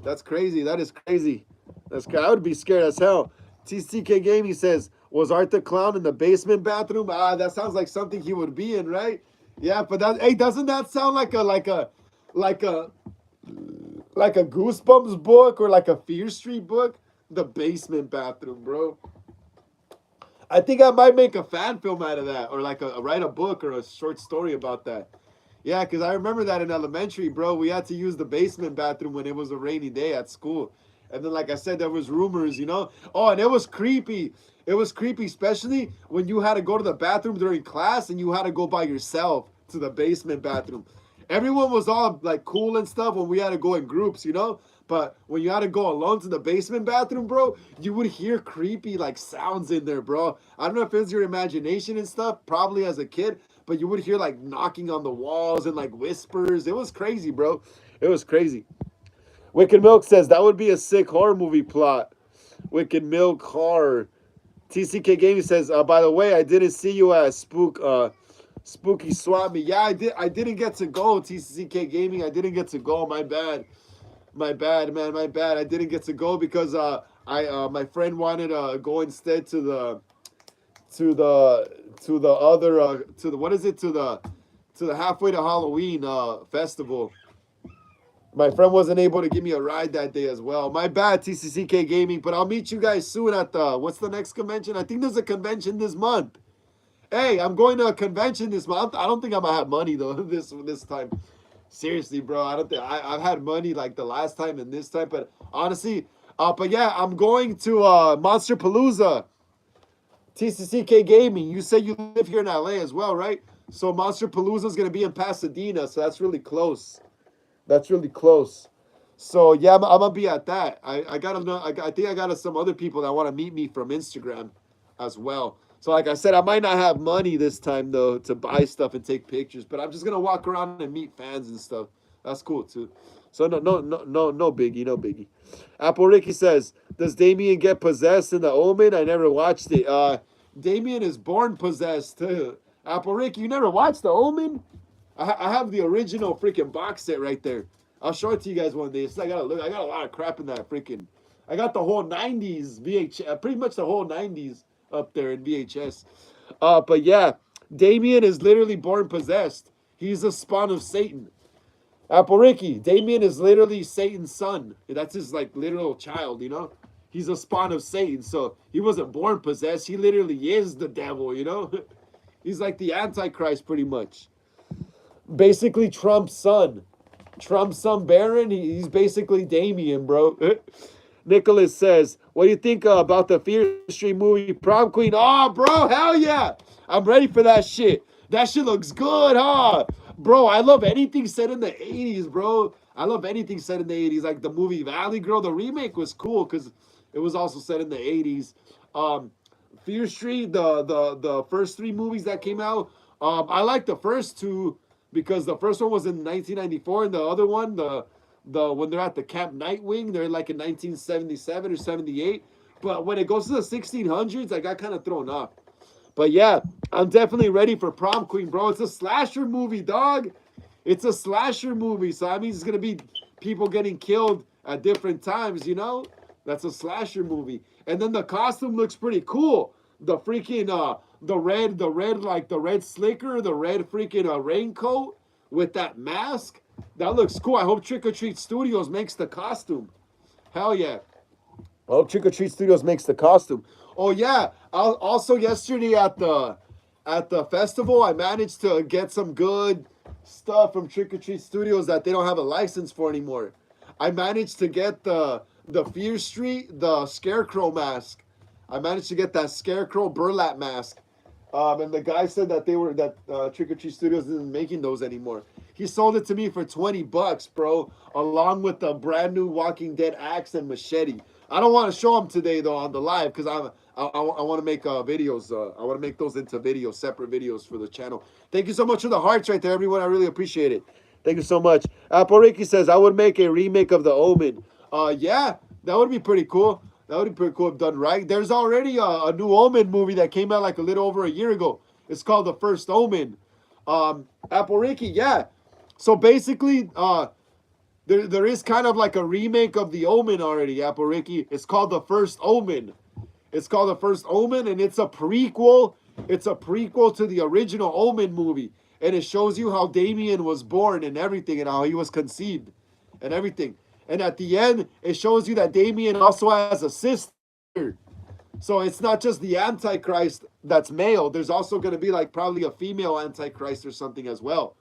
That's crazy. That is crazy. I would be scared as hell. TCK Gaming says, was Art the Clown in the basement bathroom? That sounds like something he would be in, right? Yeah, but doesn't that sound like like a Goosebumps book or like a Fear Street book? The basement bathroom, bro. I think I might make a fan film out of that, or like write a book or a short story about that. Yeah, because I remember that in elementary, bro. We had to use the basement bathroom when it was a rainy day at school. And then, like I said, there was rumors, you know? Oh, and it was creepy. It was creepy, especially when you had to go to the bathroom during class and you had to go by yourself to the basement bathroom. Everyone was all like cool and stuff when we had to go in groups, you know? But when you had to go alone to the basement bathroom, bro, you would hear creepy like sounds in there, bro. I don't know if it's your imagination and stuff, probably as a kid, but you would hear like knocking on the walls and like whispers. It was crazy, bro. It was crazy. Wicked Milk says that would be a sick horror movie plot. Wicked Milk horror. TCK Gaming says, by the way, I didn't see you at Spooky Swami. Yeah, I did. I didn't get to go. TCK Gaming. I didn't get to go. My bad. My bad, man. My bad. I didn't get to go because I my friend wanted to go instead to the to the other to the what is it to the halfway to Halloween festival. My friend wasn't able to give me a ride that day as well. My bad, TCCK Gaming. But I'll meet you guys soon at the what's the next convention? I think there's a convention this month. Hey, I'm going to a convention this month. I don't think I'm gonna have money though this time. Seriously, bro. I don't think I've had money like the last time and this time, but honestly, but yeah, I'm going to Monster Palooza. TCCK Gaming. You say you live here in LA as well, right? So Monster Palooza is gonna be in Pasadena, so that's really close. That's really close. So yeah, I'm gonna be at that. I got I think I got some other people that want to meet me from Instagram as well. So like I said, I might not have money this time though to buy stuff and take pictures, but I'm just gonna walk around and meet fans and stuff. That's cool too. So no biggie, no biggie. Apple Ricky says, does Damien get possessed in the Omen? I never watched it. Damien is born possessed too. Apple Ricky, you never watched the Omen? I have the original freaking box set right there. I'll show it to you guys one day. I gotta look. I got a lot of crap in that freaking. I got the whole '90s VHS, pretty much the whole '90s up there in VHS. But yeah, Damien is literally born possessed. He's a spawn of Satan. Apple Ricky, Damien is literally Satan's son. That's his like literal child. You know, he's a spawn of Satan. So he wasn't born possessed. He literally is the devil. You know, he's like the Antichrist pretty much. Basically Trump's son. Trump's son Baron, he's basically Damien, bro. Nicholas says, what do you think about the Fear Street movie Prom Queen? Oh, bro, hell yeah. I'm ready for that shit. That shit looks good, huh? Bro, I love anything set in the 80s, bro. I love anything set in the 80s. Like the movie Valley Girl, the remake was cool because it was also set in the 80s. Fear Street, the first three movies that came out, I like the first two because the first one was in 1994 and the other one, the when they're at the Camp Nightwing, they're like in 1977 or 78. But when it goes to the 1600s, I got kind of thrown off. But yeah, I'm definitely ready for Prom Queen, bro. It's a slasher movie, dog. It's a slasher movie, so that means it's gonna be people getting killed at different times, you know? That's a slasher movie. And then the costume looks pretty cool. The freaking the red slicker, the red freaking raincoat with that mask. That looks cool. I hope Trick or Treat Studios makes the costume. Hell yeah. I hope Trick or Treat Studios makes the costume. Oh yeah. Also yesterday at the festival, I managed to get some good stuff from Trick or Treat Studios that they don't have a license for anymore. I managed to get the Fear Street, the Scarecrow mask. I managed to get that Scarecrow burlap mask. And the guy said that Trick or Treat Studios isn't making those anymore. He sold it to me for $20, bro, along with the brand new Walking Dead axe and machete. I don't want to show them today though on the live because I want to make videos. I want to make those into videos, separate videos for the channel. Thank you so much for the hearts right there, everyone. I really appreciate it. Thank you so much. Apple Ricky says I would make a remake of The Omen. Yeah, that would be pretty cool. That would be pretty cool if done right. There's already a new Omen movie that came out like a little over a year ago. It's called The First Omen. Apple Ricky, yeah. So basically, there is kind of like a remake of The Omen already, Apple Ricky. It's called The First Omen. It's called The First Omen, and it's a prequel. It's a prequel to the original Omen movie. And it shows you how Damien was born and everything and how he was conceived and everything. And at the end, it shows you that Damien also has a sister. So it's not just the Antichrist that's male. There's also going to be like probably a female Antichrist or something as well.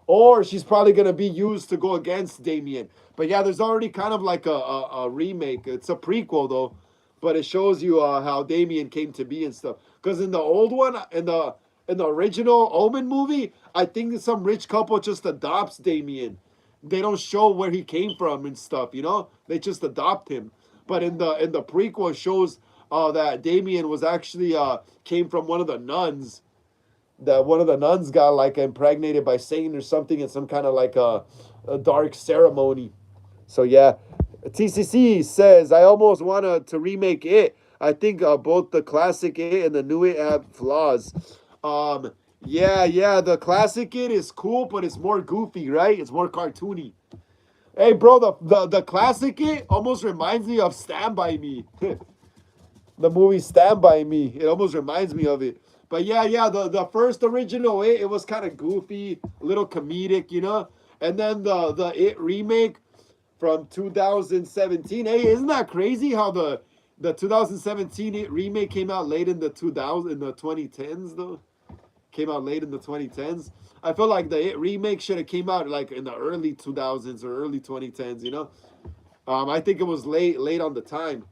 Or she's probably going to be used to go against Damien. But yeah, there's already kind of like a remake. It's a prequel though. But it shows you how Damien came to be and stuff. Because in the old one, in the original Omen movie, I think some rich couple just adopts Damien. They don't show where he came from and stuff, you know? They just adopt him. But in the prequel, it shows that Damien was actually came from one of the nuns. That one of the nuns got like impregnated by Satan or something in some kind of like a dark ceremony. So yeah, TCC says I almost want to remake it. I think both the classic it and the new it have flaws. Um, yeah, the classic it is cool, but it's more goofy, right? It's more cartoony. Hey, bro, the classic it almost reminds me of Stand By Me. The movie Stand By Me. It almost reminds me of it. But yeah, the first original it was kind of goofy, a little comedic, you know? And then the It remake from 2017. Hey, isn't that crazy how the 2017 It remake came out late in the 2010s though? Came out late in the 2010s. I feel like the It remake should have came out like in the early 2000s or early 2010s, you know? I think it was late on the time.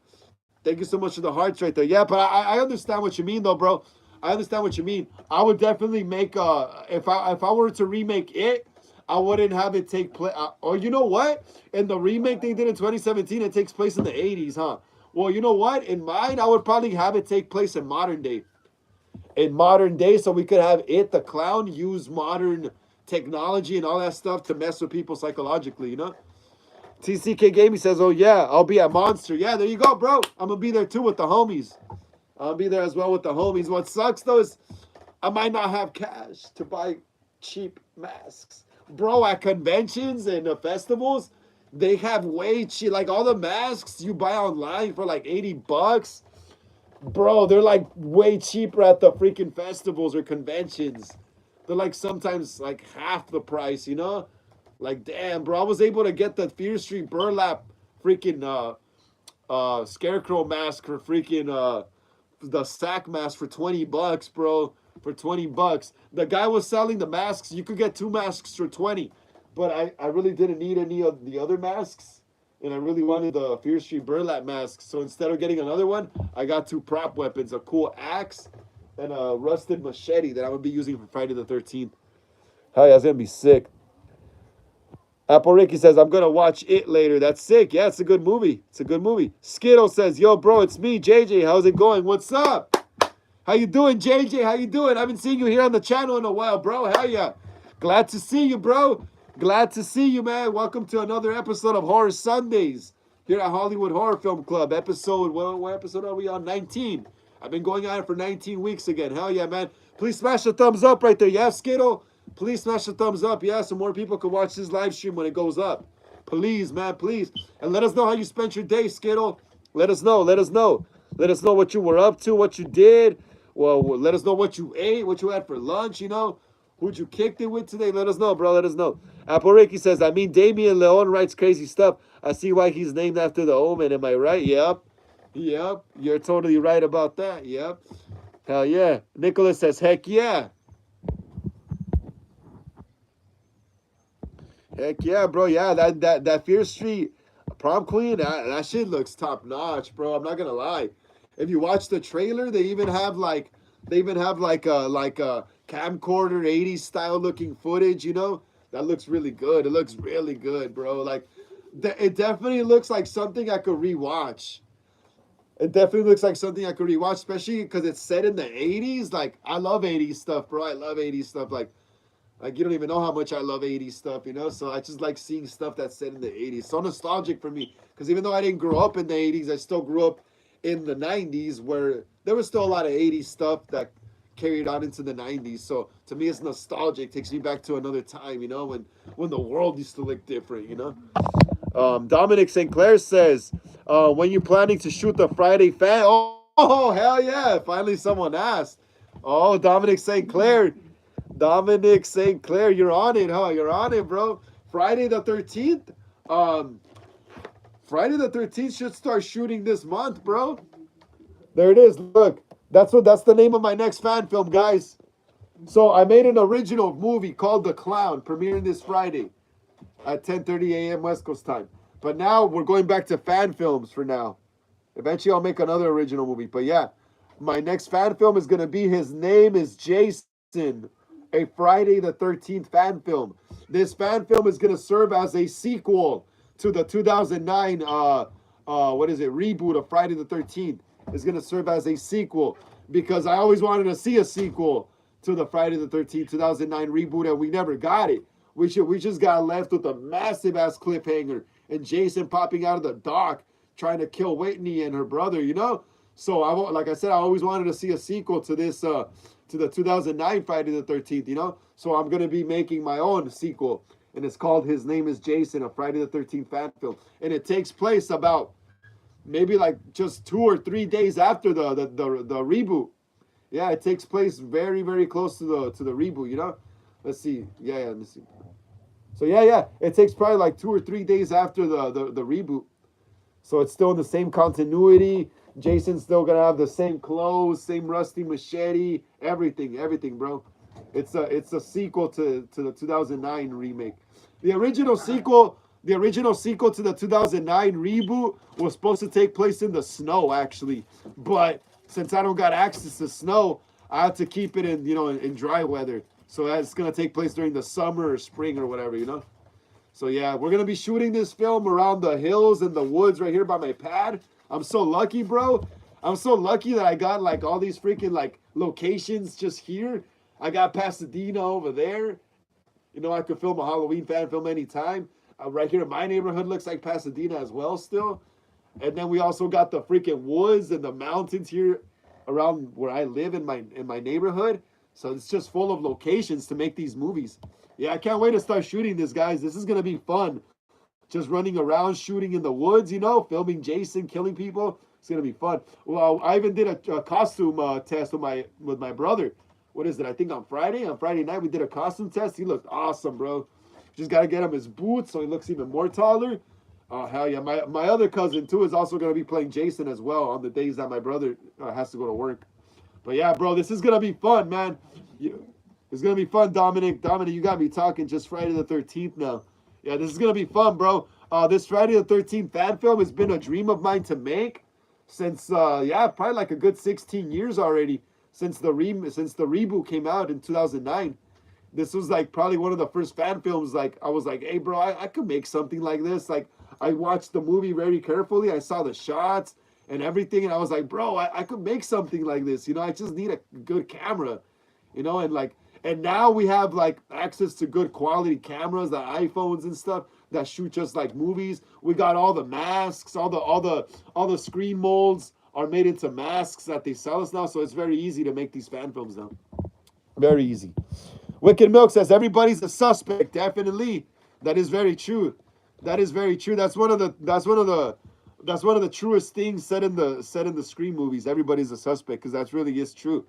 Thank you so much for the hearts right there. Yeah, but I understand what you mean though, bro. I understand what you mean. I would definitely make if I were to remake it, I wouldn't have it take place. Or you know what? In the remake they did in 2017, it takes place in the 80s, huh? Well, you know what? In mine, I would probably have it take place in modern day. In modern day, so we could have it, the clown, use modern technology and all that stuff to mess with people psychologically, you know? TCK Gaming says, "Oh yeah, I'll be at Monster." Yeah, there you go, bro. I'm gonna be there too with the homies. I'll be there as well with the homies. What sucks though is I might not have cash to buy cheap masks, bro. At conventions and festivals, they have way cheap. Like all the masks you buy online for like $80, bro. They're like way cheaper at the freaking festivals or conventions. They're like sometimes like half the price, you know? Like, damn, bro, I was able to get the Fear Street Burlap freaking scarecrow mask for freaking the sack mask for $20, bro. For $20. The guy was selling the masks. You could get two masks for 20. But I really didn't need any of the other masks. And I really wanted the Fear Street Burlap mask. So instead of getting another one, I got two prop weapons, a cool axe and a rusted machete that I'm gonna be using for Friday the 13th. Hell yeah, it's gonna be sick. Apple Ricky says, I'm going to watch it later. That's sick. Yeah, it's a good movie. It's a good movie. Skittle says, yo, bro, it's me, JJ. How's it going? What's up? How you doing, JJ? How you doing? I haven't seen you here on the channel in a while, bro. Hell yeah. Glad to see you, bro. Glad to see you, man. Welcome to another episode of Horror Sundays here at Hollywood Horror Film Club. Episode, what episode are we on? 19. I've been going on it for 19 weeks again. Hell yeah, man. Please smash the thumbs up right there. Yeah, Skittle? Please smash the thumbs up, yeah, so more people can watch this live stream when it goes up. Please, man, please. And let us know how you spent your day, Skittle. Let us know. Let us know what you were up to, what you did. Well, let us know what you ate, what you had for lunch, you know. Who'd you kicked it with today? Let us know, bro. Let us know. Apple Ricky says, I mean, Damian Leon writes crazy stuff. I see why he's named after the Omen. Am I right? Yep. You're totally right about that. Yep. Hell yeah. Nicholas says, heck yeah. Heck yeah, bro. Yeah, that Fear Street prom queen, that shit looks top notch, bro. I'm not gonna lie. If you watch the trailer, they even have like a camcorder 80s style looking footage, you know? That looks really good. It looks really good, bro. Like it definitely looks like something I could rewatch. It definitely looks like something I could rewatch, especially because it's set in the 80s. Like I love 80s stuff, bro. I love 80s stuff. Like you don't even know how much I love 80s stuff, you know? So I just like seeing stuff that's set in the 80s. So nostalgic for me. Because even though I didn't grow up in the 80s, I still grew up in the 90s where there was still a lot of 80s stuff that carried on into the 90s. So to me, it's nostalgic. It takes me back to another time, you know, when the world used to look different, you know? Dominic St. Clair says, when you planning to shoot the Friday fan? Oh, hell yeah. Finally someone asked. Oh, Dominic St. Clair. Dominic St. Clair, you're on it, huh? You're on it, bro. Friday the 13th. Friday the 13th should start shooting this month, bro. There it is. Look, that's the name of my next fan film, guys. So I made an original movie called The Clown, premiering this Friday at 10:30 a.m. West Coast time. But now we're going back to fan films for now. Eventually I'll make another original movie. But yeah, my next fan film is gonna be His Name is Jason. A Friday the 13th fan film. This fan film is going to serve as a sequel to the 2009 reboot of Friday the 13th. It's going to serve as a sequel because I always wanted to see a sequel to the Friday the 13th 2009 reboot and we never got it. We just got left with a massive ass cliffhanger and Jason popping out of the dock trying to kill Whitney and her brother, you know? So like I said, I always wanted to see a sequel to this to the 2009 Friday the 13th, you know? So I'm going to be making my own sequel, and it's called His Name is Jason, a Friday the 13th fan film. And it takes place about maybe like just 2 or 3 days after the reboot. Yeah, it takes place very, very close to the reboot, you know? Let's see. Yeah, let me see. So yeah, it takes probably like 2 or 3 days after the reboot. So it's still in the same continuity. Jason's still gonna have the same clothes, same rusty machete, everything, bro. It's a sequel to the 2009 remake. The original sequel to the 2009 reboot was supposed to take place in the snow, actually. But since I don't got access to snow, I had to keep it in dry weather. So it's gonna take place during the summer or spring or whatever, you know. So yeah, we're gonna be shooting this film around the hills and the woods right here by my pad. I'm so lucky, bro. I'm so lucky that I got like all these freaking like locations just here. I got Pasadena over there. You know, I could film a Halloween fan film anytime. Right here in my neighborhood looks like Pasadena as well still. And then we also got the freaking woods and the mountains here around where I live in my neighborhood. So it's just full of locations to make these movies. Yeah, I can't wait to start shooting this, guys. This is going to be fun. Just running around, shooting in the woods, you know, filming Jason, killing people. It's going to be fun. Well, I even did a costume test with my brother. What is it? I think on Friday night, we did a costume test. He looked awesome, bro. Just got to get him his boots so he looks even more taller. Oh, hell yeah. My other cousin, too, is also going to be playing Jason as well on the days that my brother has to go to work. But yeah, bro, this is going to be fun, man. It's going to be fun, Dominic. Dominic, you got me talking just Friday the 13th now. Yeah, this is going to be fun, bro. This Friday the 13th fan film has been a dream of mine to make since, probably like a good 16 years already since the reboot came out in 2009. This was like probably one of the first fan films. Like, I was like, hey, bro, I could make something like this. Like, I watched the movie very carefully. I saw the shots and everything. And I was like, bro, I could make something like this. You know, I just need a good camera, you know, and now we have like access to good quality cameras, the iPhones and stuff that shoot just like movies. We got all the masks, all the screen molds are made into masks that they sell us now. So it's very easy to make these fan films now. Very easy. Wicked Milk says everybody's a suspect. Definitely, that is very true. That is very true. That's one of the truest things said in the Scream movies. Everybody's a suspect because that really is true.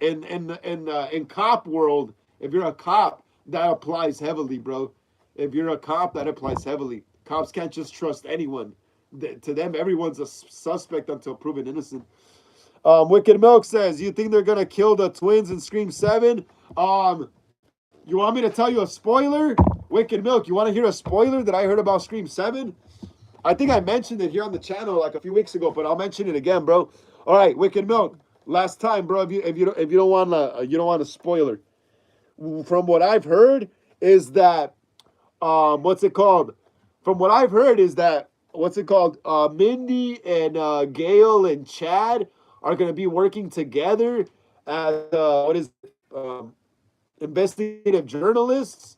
In cop world, if you're a cop, that applies heavily, bro. If you're a cop, that applies heavily. Cops can't just trust anyone. To them, everyone's a suspect until proven innocent. Wicked Milk says, you think they're gonna kill the twins in Scream 7? You want me to tell you a spoiler? Wicked Milk, you want to hear a spoiler that I heard about Scream 7? I think I mentioned it here on the channel like a few weeks ago, but I'll mention it again, bro. All right, Wicked Milk. Last time, bro. If you don't want a spoiler, from what I've heard is that what's it called? From what I've heard is that Mindy and Gail and Chad are gonna be working together as investigative journalists.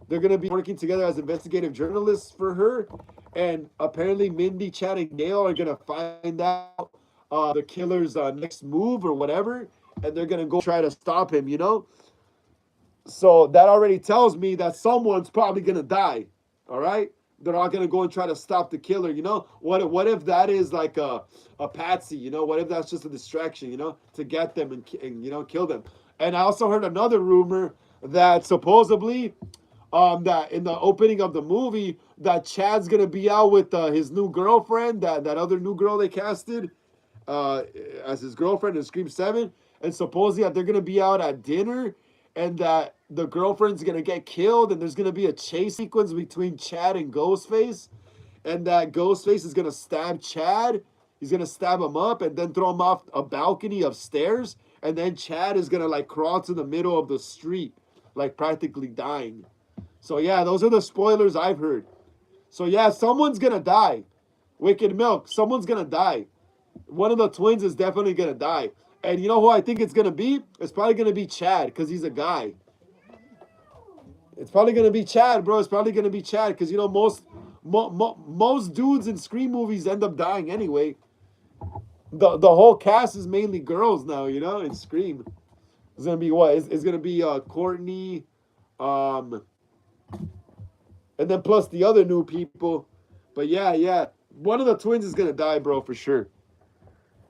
They're gonna be working together as investigative journalists for her, and apparently Mindy, Chad, and Gail are gonna find out the killer's next move or whatever, and they're gonna go try to stop him, you know. So that already tells me that someone's probably gonna die. All right, they're all gonna go and try to stop the killer, you know. What if that is like a patsy, you know? What if that's just a distraction, you know, to get them and you know, kill them? And I also heard another rumor that supposedly that in the opening of the movie that Chad's gonna be out with his new girlfriend, that other new girl they casted as his girlfriend in Scream 7, and supposedly that they're gonna be out at dinner, and that the girlfriend's gonna get killed, and there's gonna be a chase sequence between Chad and Ghostface, and that Ghostface is gonna stab Chad. He's gonna stab him up and then throw him off a balcony of stairs, and then Chad is gonna like crawl to the middle of the street, like practically dying. So yeah, those are the spoilers I've heard. So yeah, someone's gonna die. Wicked Milk, someone's gonna die. One of the twins is definitely gonna die. And you know who I think it's gonna be? It's probably gonna be Chad, because he's a guy. It's probably gonna be Chad, bro. It's probably gonna be Chad, because you know Most dudes in Scream movies end up dying anyway. The whole cast is mainly girls now, you know, in Scream. It's gonna be what? It's gonna be Courtney, um, and then plus the other new people. But yeah, yeah, one of the twins is gonna die, bro, for sure.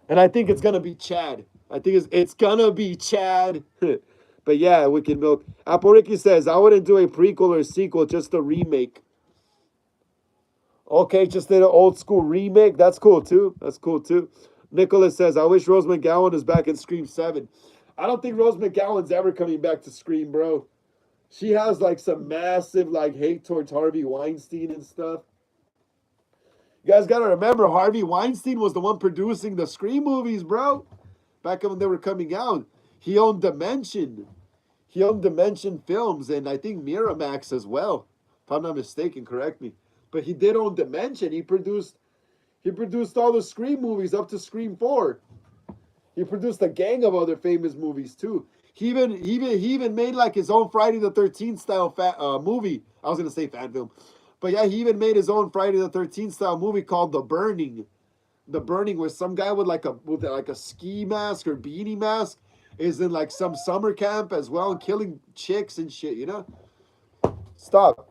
And I think it's gonna be Chad. I think it's gonna be Chad. But yeah, Wicked Milk. Apple Ricky says I wouldn't do a prequel or a sequel, just a remake. Okay, just did an old school remake. That's cool too. That's cool too. Nicholas says I wish Rose McGowan is back in Scream 7. I don't think Rose McGowan's ever coming back to Scream, bro. She has like some massive like hate towards Harvey Weinstein and stuff. You guys gotta remember Harvey Weinstein was the one producing the Scream movies, bro. Back when they were coming out. He owned Dimension. He owned Dimension Films and I think Miramax as well. If I'm not mistaken, correct me. But he did own Dimension. He produced all the Scream movies up to Scream 4. He produced a gang of other famous movies too. He even made like his own Friday the 13th style movie. I was gonna say fan film, but yeah, he even made his own Friday the 13th style movie called The Burning. The Burning, where some guy with like a ski mask or beanie mask is in like some summer camp as well and killing chicks and shit. You know. Stop.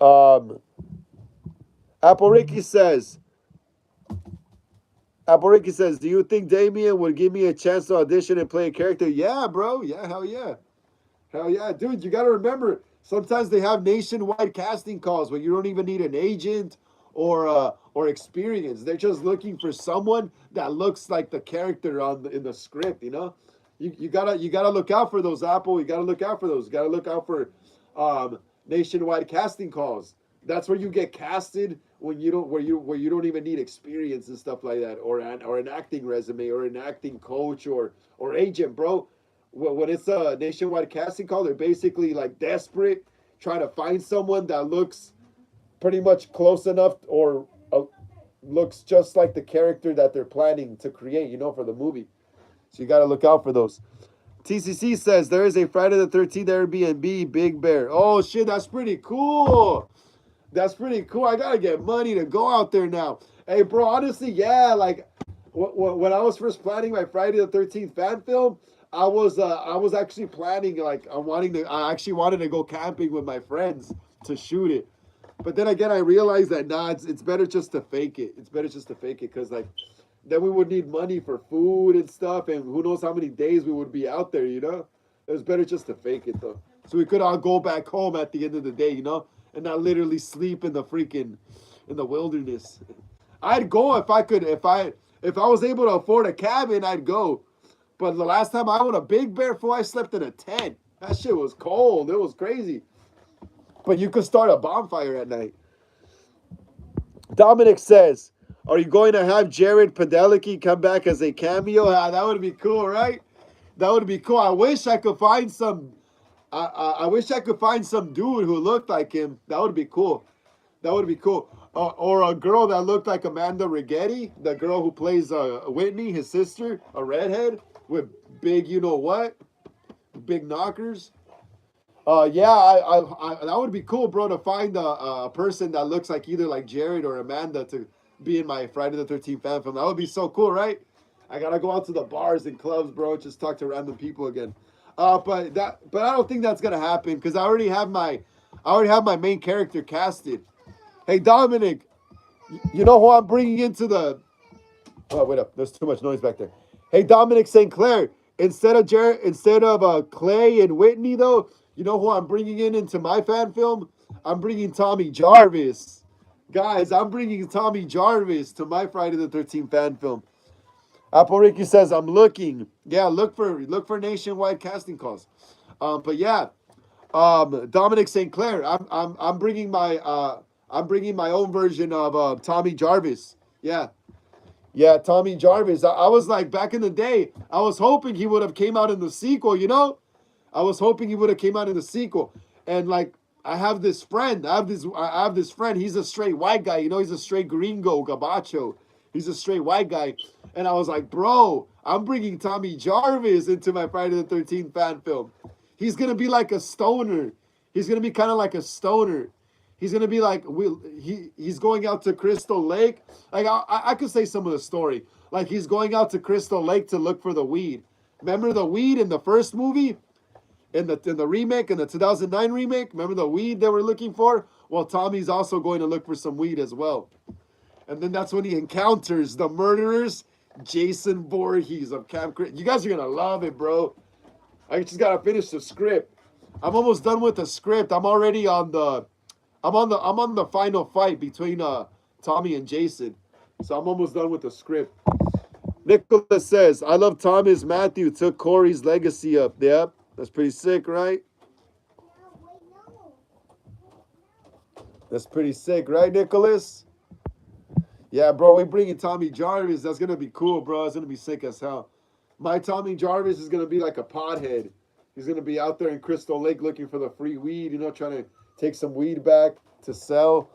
Um, Apple Ricky says. Apple Ricky says, "Do you think Damien would give me a chance to audition and play a character?" Yeah, bro. Yeah, hell yeah. Hell yeah, dude, you got to remember, sometimes they have nationwide casting calls where you don't even need an agent or experience. They're just looking for someone that looks like the character in the script, you know? You gotta look out for those, Apple. You gotta look out for those. You gotta look out for nationwide casting calls. That's where you get casted when you don't where you don't even need experience and stuff like that, or an acting resume or an acting coach or agent, bro. When it's a nationwide casting call, they're basically like desperate, trying to find someone that looks pretty much close enough or looks just like the character that they're planning to create, you know, for the movie. So you got to look out for those. TCC says there is a Friday the 13th Airbnb Big Bear. Oh shit, that's pretty cool. That's pretty cool. I gotta get money to go out there now. Hey, bro, honestly, yeah, like when I was first planning my Friday the 13th fan film, I was actually planning like I actually wanted to go camping with my friends to shoot it. But then again, I realized that nah, it's better just to fake it. It's better just to fake it because like then we would need money for food and stuff, and who knows how many days we would be out there, you know? It was better just to fake it though. So we could all go back home at the end of the day, you know? And not literally sleep in the wilderness. I'd go if I was able to afford a cabin, I'd go. But the last time I went a Big Bear, fool, I slept in a tent. That shit was cold. It was crazy. But you could start a bonfire at night. Dominic says, "Are you going to have Jared Padalecki come back as a cameo?" Ah, that would be cool, right? That would be cool. I wish I could find some. I wish I could find some dude who looked like him. That would be cool. That would be cool. Or a girl that looked like Amanda Rigetti, the girl who plays Whitney, his sister, a redhead with big, you know what, big knockers. Yeah, that would be cool, bro, to find a person that looks like either like Jared or Amanda to be in my Friday the 13th fan film. That would be so cool, right? I gotta go out to the bars and clubs, bro, just talk to random people again. But I don't think that's gonna happen because I already have my main character casted. Hey Dominic, you know who I'm bringing into the? Oh wait up, there's too much noise back there. Hey Dominic St. Clair, instead of Clay and Whitney though, you know who I'm bringing into my fan film? I'm bringing Tommy Jarvis. Guys, I'm bringing Tommy Jarvis to my Friday the 13th fan film. Apple Ricky says I'm looking. Yeah, look for nationwide casting calls. But yeah, Dominic St. Clair. I'm bringing my own version of Tommy Jarvis. Yeah, yeah, Tommy Jarvis. I was like back in the day. I was hoping he would have came out in the sequel. You know, I was hoping he would have came out in the sequel. And like I have this friend. I have this friend. He's a straight white guy. You know, he's a straight gringo gabacho. He's a straight white guy. And I was like, bro, I'm bringing Tommy Jarvis into my Friday the 13th fan film. He's gonna be like a stoner. He's gonna be kind of like a stoner. He's gonna be like he's going out to Crystal Lake. Like I could say some of the story. Like he's going out to Crystal Lake to look for the weed. Remember the weed in the first movie, in the remake, in the 2009 remake. Remember the weed they were looking for? Well, Tommy's also going to look for some weed as well. And then that's when he encounters the murderers, Jason Voorhees of Camp Crit. You guys are gonna love it, bro. I just gotta finish the script. I'm almost done with the script. I'm on the final fight between Tommy and Jason. So I'm almost done with the script. Nicholas says, I love Thomas Matthew took Corey's legacy up. Yep, that's pretty sick, right? That's pretty sick, right, Nicholas? Yeah, bro, we bringing Tommy Jarvis. That's gonna be cool, bro. It's gonna be sick as hell. My Tommy Jarvis is gonna be like a pothead. He's gonna be out there in Crystal Lake looking for the free weed, trying to take some weed back to sell.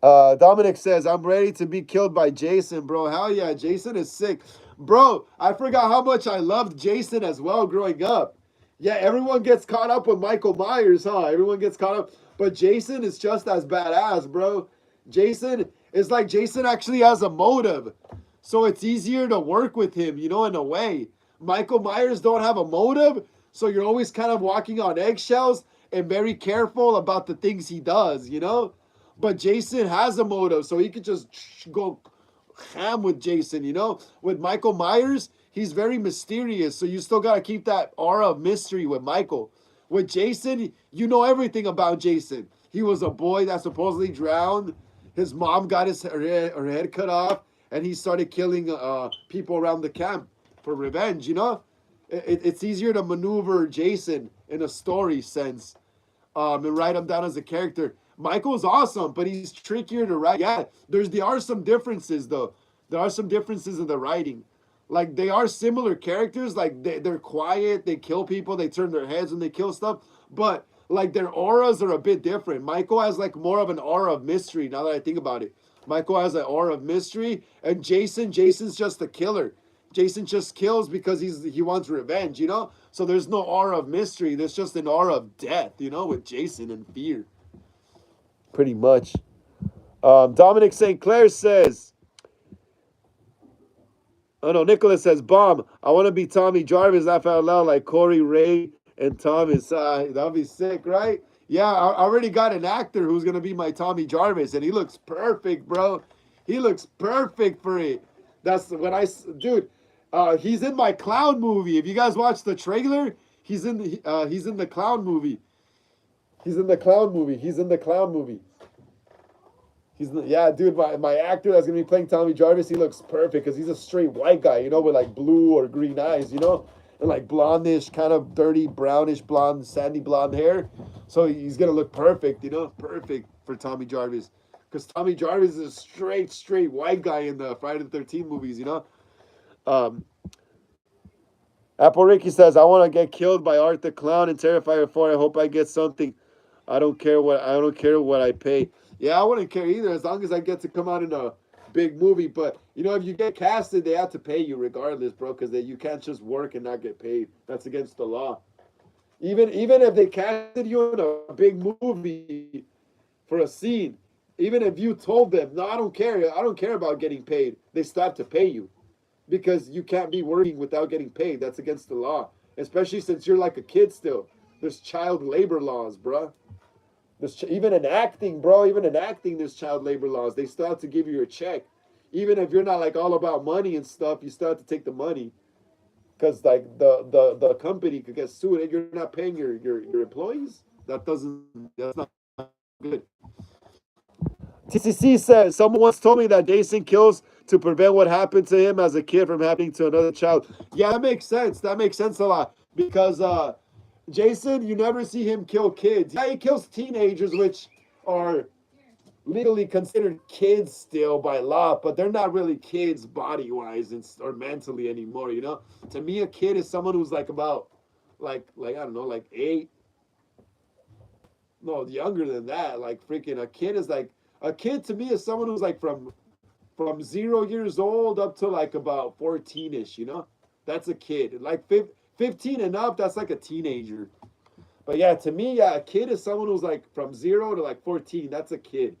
Dominic says, I'm ready to be killed by Jason, bro. Hell yeah, Jason is sick. Bro, I forgot how much I loved Jason as well growing up. Yeah, everyone gets caught up with Michael Myers, huh? Everyone gets caught up. But Jason is just as badass, bro. Jason is like Jason actually has a motive. So it's easier to work with him, in a way. Michael Myers don't have a motive, so you're always kind of walking on eggshells and very careful about the things he does. But Jason has a motive, so he could just go ham with Jason. With Michael Myers, he's very mysterious, so you still got to keep that aura of mystery with Michael. With Jason, you know everything about Jason. He was a boy that supposedly drowned. His mom got her head cut off, and he started killing people around the camp for revenge. It's easier to maneuver Jason in a story sense and write him down as a character. Michael's awesome, but he's trickier to write. Yeah, there are some differences, though. There are some differences in the writing. Like, they are similar characters. Like, they're quiet. They kill people. They turn their heads when they kill stuff. But, like, their auras are a bit different. Michael has, like, more of an aura of mystery, now that I think about it. Michael has an aura of mystery. And Jason's just a killer. Jason just kills because he wants revenge. So there's no aura of mystery. There's just an aura of death, with Jason and fear. Pretty much. Dominic St. Clair says, oh no, Nicholas says, Bomb, I want to be Tommy Jarvis, laugh out loud like Corey, Ray, and Thomas. That'll be sick, right? Yeah, I already got an actor who's going to be my Tommy Jarvis, and he looks perfect, bro. He looks perfect for it. That's when dude, he's in my clown movie. If you guys watch the trailer, he's in the clown movie. He's in the clown movie. Yeah, dude, my actor that's going to be playing Tommy Jarvis, he looks perfect because he's a straight white guy, with like blue or green eyes, and like blondish, kind of dirty, brownish blonde, sandy blonde hair. So he's going to look perfect, perfect for Tommy Jarvis. Because Tommy Jarvis is a straight white guy in the Friday the 13th movies, Apple Ricky says, I want to get killed by Art the Clown and Terrifier 4. I hope I get something. I don't care what I pay. Yeah, I wouldn't care either as long as I get to come out in a big movie. But, if you get casted, they have to pay you regardless, bro, because you can't just work and not get paid. That's against the law. Even if they casted you in a big movie for a scene, even if you told them, no, I don't care about getting paid, they still have to pay you because you can't be working without getting paid. That's against the law, especially since you're like a kid still. There's child labor laws, bro. Even in acting, bro, there's child labor laws. They still have to give you a check. Even if you're not like all about money and stuff, you still have to take the money. Because like the company could get sued and you're not paying your employees. That's not good. TCC says, someone once told me that Jason kills to prevent what happened to him as a kid from happening to another child. Yeah, that makes sense. That makes sense a lot. Because Jason, you never see him kill kids. Yeah, he kills teenagers, which are legally considered kids still by law, but they're not really kids body-wise or mentally anymore, To me, a kid is someone who's like about, like I don't know, like 8. No, younger than that. Like freaking a kid to me is someone who's like from 0 years old up to like about 14-ish, That's a kid. Like 15 and up, that's like a teenager. But yeah, to me, yeah, a kid is someone who's like from 0 to like 14. That's a kid.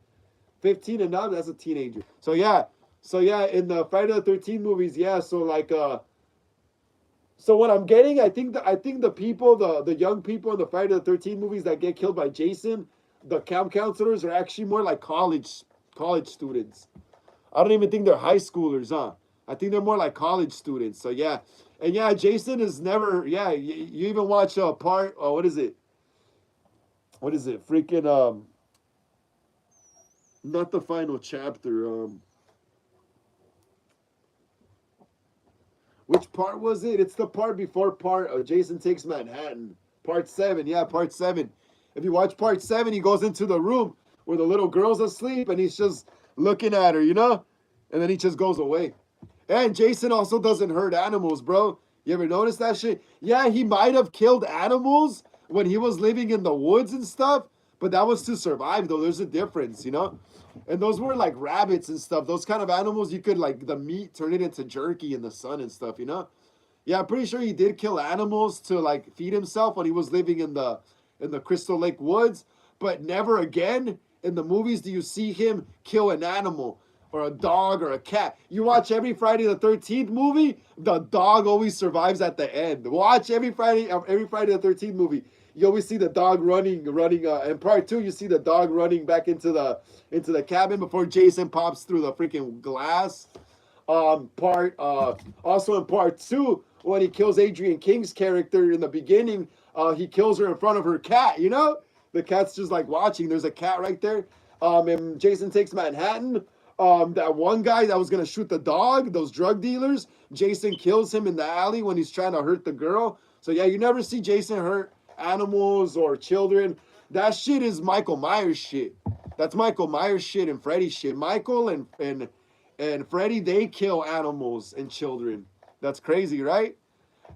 15 and up, that's a teenager. So yeah, in the Friday the 13th movies, yeah. So what I'm getting, I think the people, the young people in the Friday the 13th movies that get killed by Jason, the camp counselors are actually more like college students. I don't even think they're high schoolers, huh? I think they're more like college students. So yeah, and yeah, Jason is never. Yeah, you even watch a part. Oh, what is it? What is it? Freaking not the final chapter. Which part was it? It's the part before part. Jason Takes Manhattan. Part 7. Yeah, part 7. If you watch part 7, he goes into the room where the little girl's asleep and he's just looking at her, you know? And then he just goes away. And Jason also doesn't hurt animals, bro. You ever notice that shit? Yeah, he might have killed animals when he was living in the woods and stuff, but that was to survive, though. There's a difference, you know? And those were like rabbits and stuff. Those kind of animals, you could like the meat, turn it into jerky in the sun and stuff, you know? Yeah, I'm pretty sure he did kill animals to like feed himself when he was living in the Crystal Lake woods, but never again in the movies do you see him kill an animal or a dog or a cat. You watch every Friday the 13th movie, the dog always survives at the end. Watch every Friday the 13th movie. You always see the dog running. In part 2, you see the dog running back into the cabin before Jason pops through the freaking glass. Part Also in part 2, when he kills Adrian King's character in the beginning, he kills her in front of her cat. You know, the cat's just like watching. There's a cat right there. And Jason Takes Manhattan. That one guy that was gonna shoot the dog, those drug dealers, Jason kills him in the alley when he's trying to hurt the girl. So yeah, you never see Jason hurt animals or children. That shit is Michael Myers shit. That's Michael Myers shit and Freddy shit. Michael and Freddy, they kill animals and children. That's crazy, right?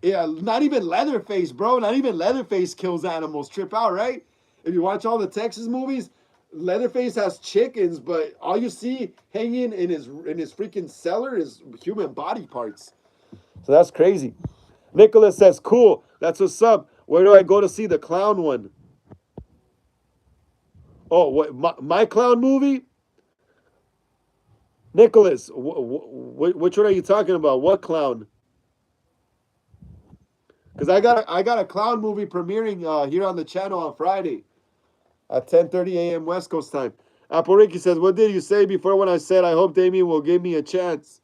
Yeah, not even Leatherface, bro. Not even Leatherface kills animals. Trip out, right? If you watch all the Texas movies, Leatherface has chickens, but all you see hanging in his freaking cellar is human body parts. So that's crazy. Nicholas says, "Cool. That's what's up. Where do I go to see the clown one?" Oh, what my clown movie? Nicholas, which one are you talking about? What clown? Because I got a clown movie premiering here on the channel on Friday at 10:30 a.m. West Coast time. Apple Ricky says, "What did you say before when I said I hope Damien will give me a chance?"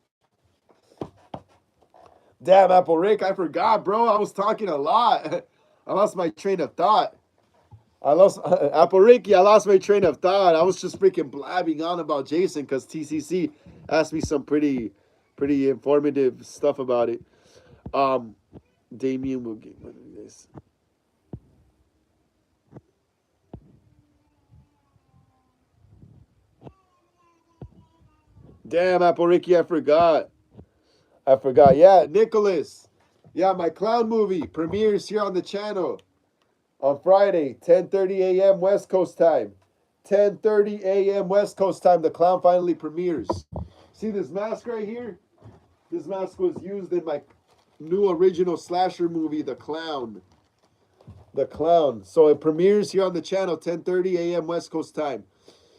Damn, Apple Rick, I forgot, bro. I was talking a lot. I lost my train of thought. I lost Apple Ricky. I lost my train of thought. I was just freaking blabbing on about Jason because TCC asked me some pretty informative stuff about it. Um, Damien will get this. Damn, Apple Ricky, I forgot. I forgot. Yeah, Nicholas. Yeah, my clown movie premieres here on the channel on Friday, 10:30 a.m. West Coast time. 10:30 a.m. West Coast time. The clown finally premieres. See this mask right here? This mask was used in my new original slasher movie, The Clown. The Clown. So it premieres here on the channel, 10:30 a.m. West Coast time.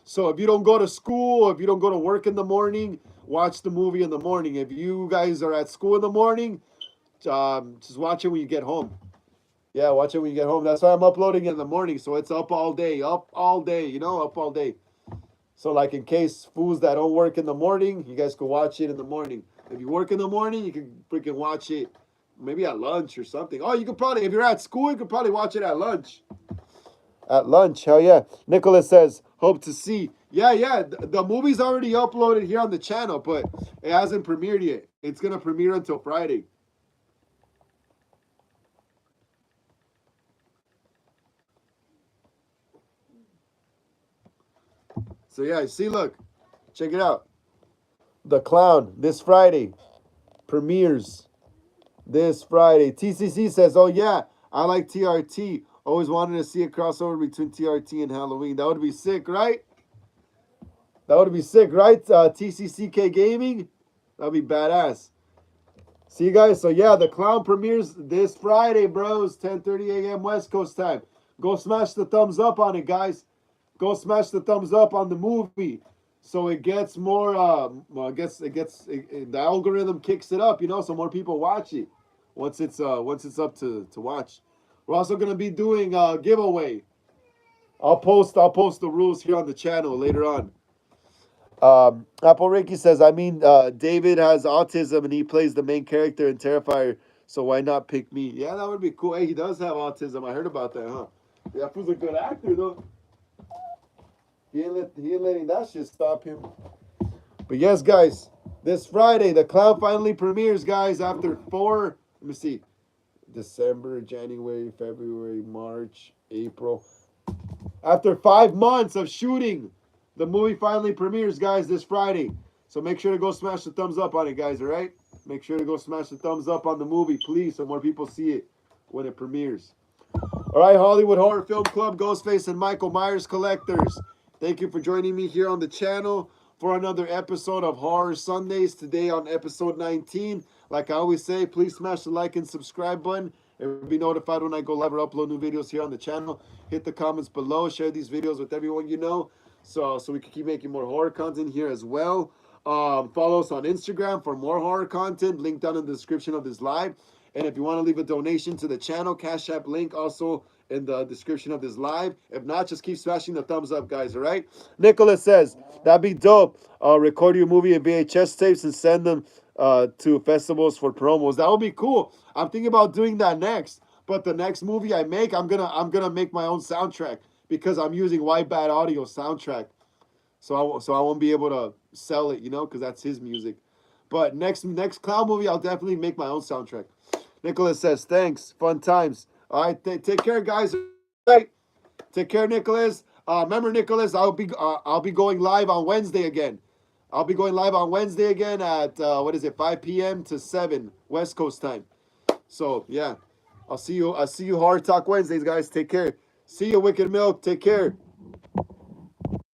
So if you don't go to school, if you don't go to work in the morning, watch the movie in the morning. If you guys are at school in the morning, just watch it when you get home. Yeah, watch it when you get home. That's why I'm uploading it in the morning, so it's up all day, up all day, up all day. So like in case fools that don't work in the morning, you guys can watch it in the morning. If you work in the morning, you can freaking watch it maybe at lunch or something. Oh, you could probably, if you're at school, you could probably watch it at lunch. At lunch, hell yeah. Nicholas says, hope to see. Yeah, yeah, the movie's already uploaded here on the channel, but it hasn't premiered yet. It's going to premiere until Friday. So yeah, see, look, check it out. The Clown, this Friday, premieres this Friday. TCC says, oh yeah, I like TRT. Always wanted to see a crossover between TRT and Halloween. That would be sick, right? That would be sick, right? TCCK Gaming? That would be badass. See you guys. So yeah, The Clown premieres this Friday, bros. 10:30 a.m. West Coast time. Go smash the thumbs up on it, guys. Go smash the thumbs up on the movie, so it gets more. Well, the algorithm kicks it up, so more people watch it once it's up to watch. We're also gonna be doing a giveaway. I'll post the rules here on the channel later on. Apple Ricky says, I mean, David has autism and he plays the main character in Terrifier, so why not pick me? Yeah, that would be cool. Hey, he does have autism. I heard about that, huh? Yeah, that fool's a good actor, though. He ain't letting that shit stop him. But yes, guys, this Friday, the clown finally premieres, guys, after let me see, December, January, February, March, April. After 5 months of shooting, the movie finally premieres, guys, this Friday. So make sure to go smash the thumbs up on it, guys, all right? Make sure to go smash the thumbs up on the movie, please, so more people see it when it premieres. All right, Hollywood Horror Film Club, Ghostface, and Michael Myers collectors. Thank you for joining me here on the channel for another episode of Horror Sundays. Today on episode 19. Like I always say, please smash the like and subscribe button and be notified when I go live or upload new videos here on the channel. Hit the comments below. Share these videos with everyone you know so we can keep making more horror content here as well. Follow us on Instagram for more horror content. Link down in the description of this live. And if you want to leave a donation to the channel, Cash App link also in the description of this live. If not, just keep smashing the thumbs up, guys, all right? Nicholas says, that'd be dope. Record your movie in VHS tapes and send them to festivals for promos. That would be cool. I'm thinking about doing that next. But the next movie I make, I'm gonna make my own soundtrack because I'm using White Bad Audio soundtrack. So I won't be able to sell it, because that's his music. But next clown movie, I'll definitely make my own soundtrack. Nicholas says, thanks. Fun times. All right, take care, guys. All right. Take care, Nicholas. Remember, Nicholas, I'll be going live on Wednesday again. I'll be going live on Wednesday again at 5 p.m. to 7 West Coast time. So yeah, I'll see you Hard Talk Wednesdays, guys. Take care. See you, Wicked Milk. Take care.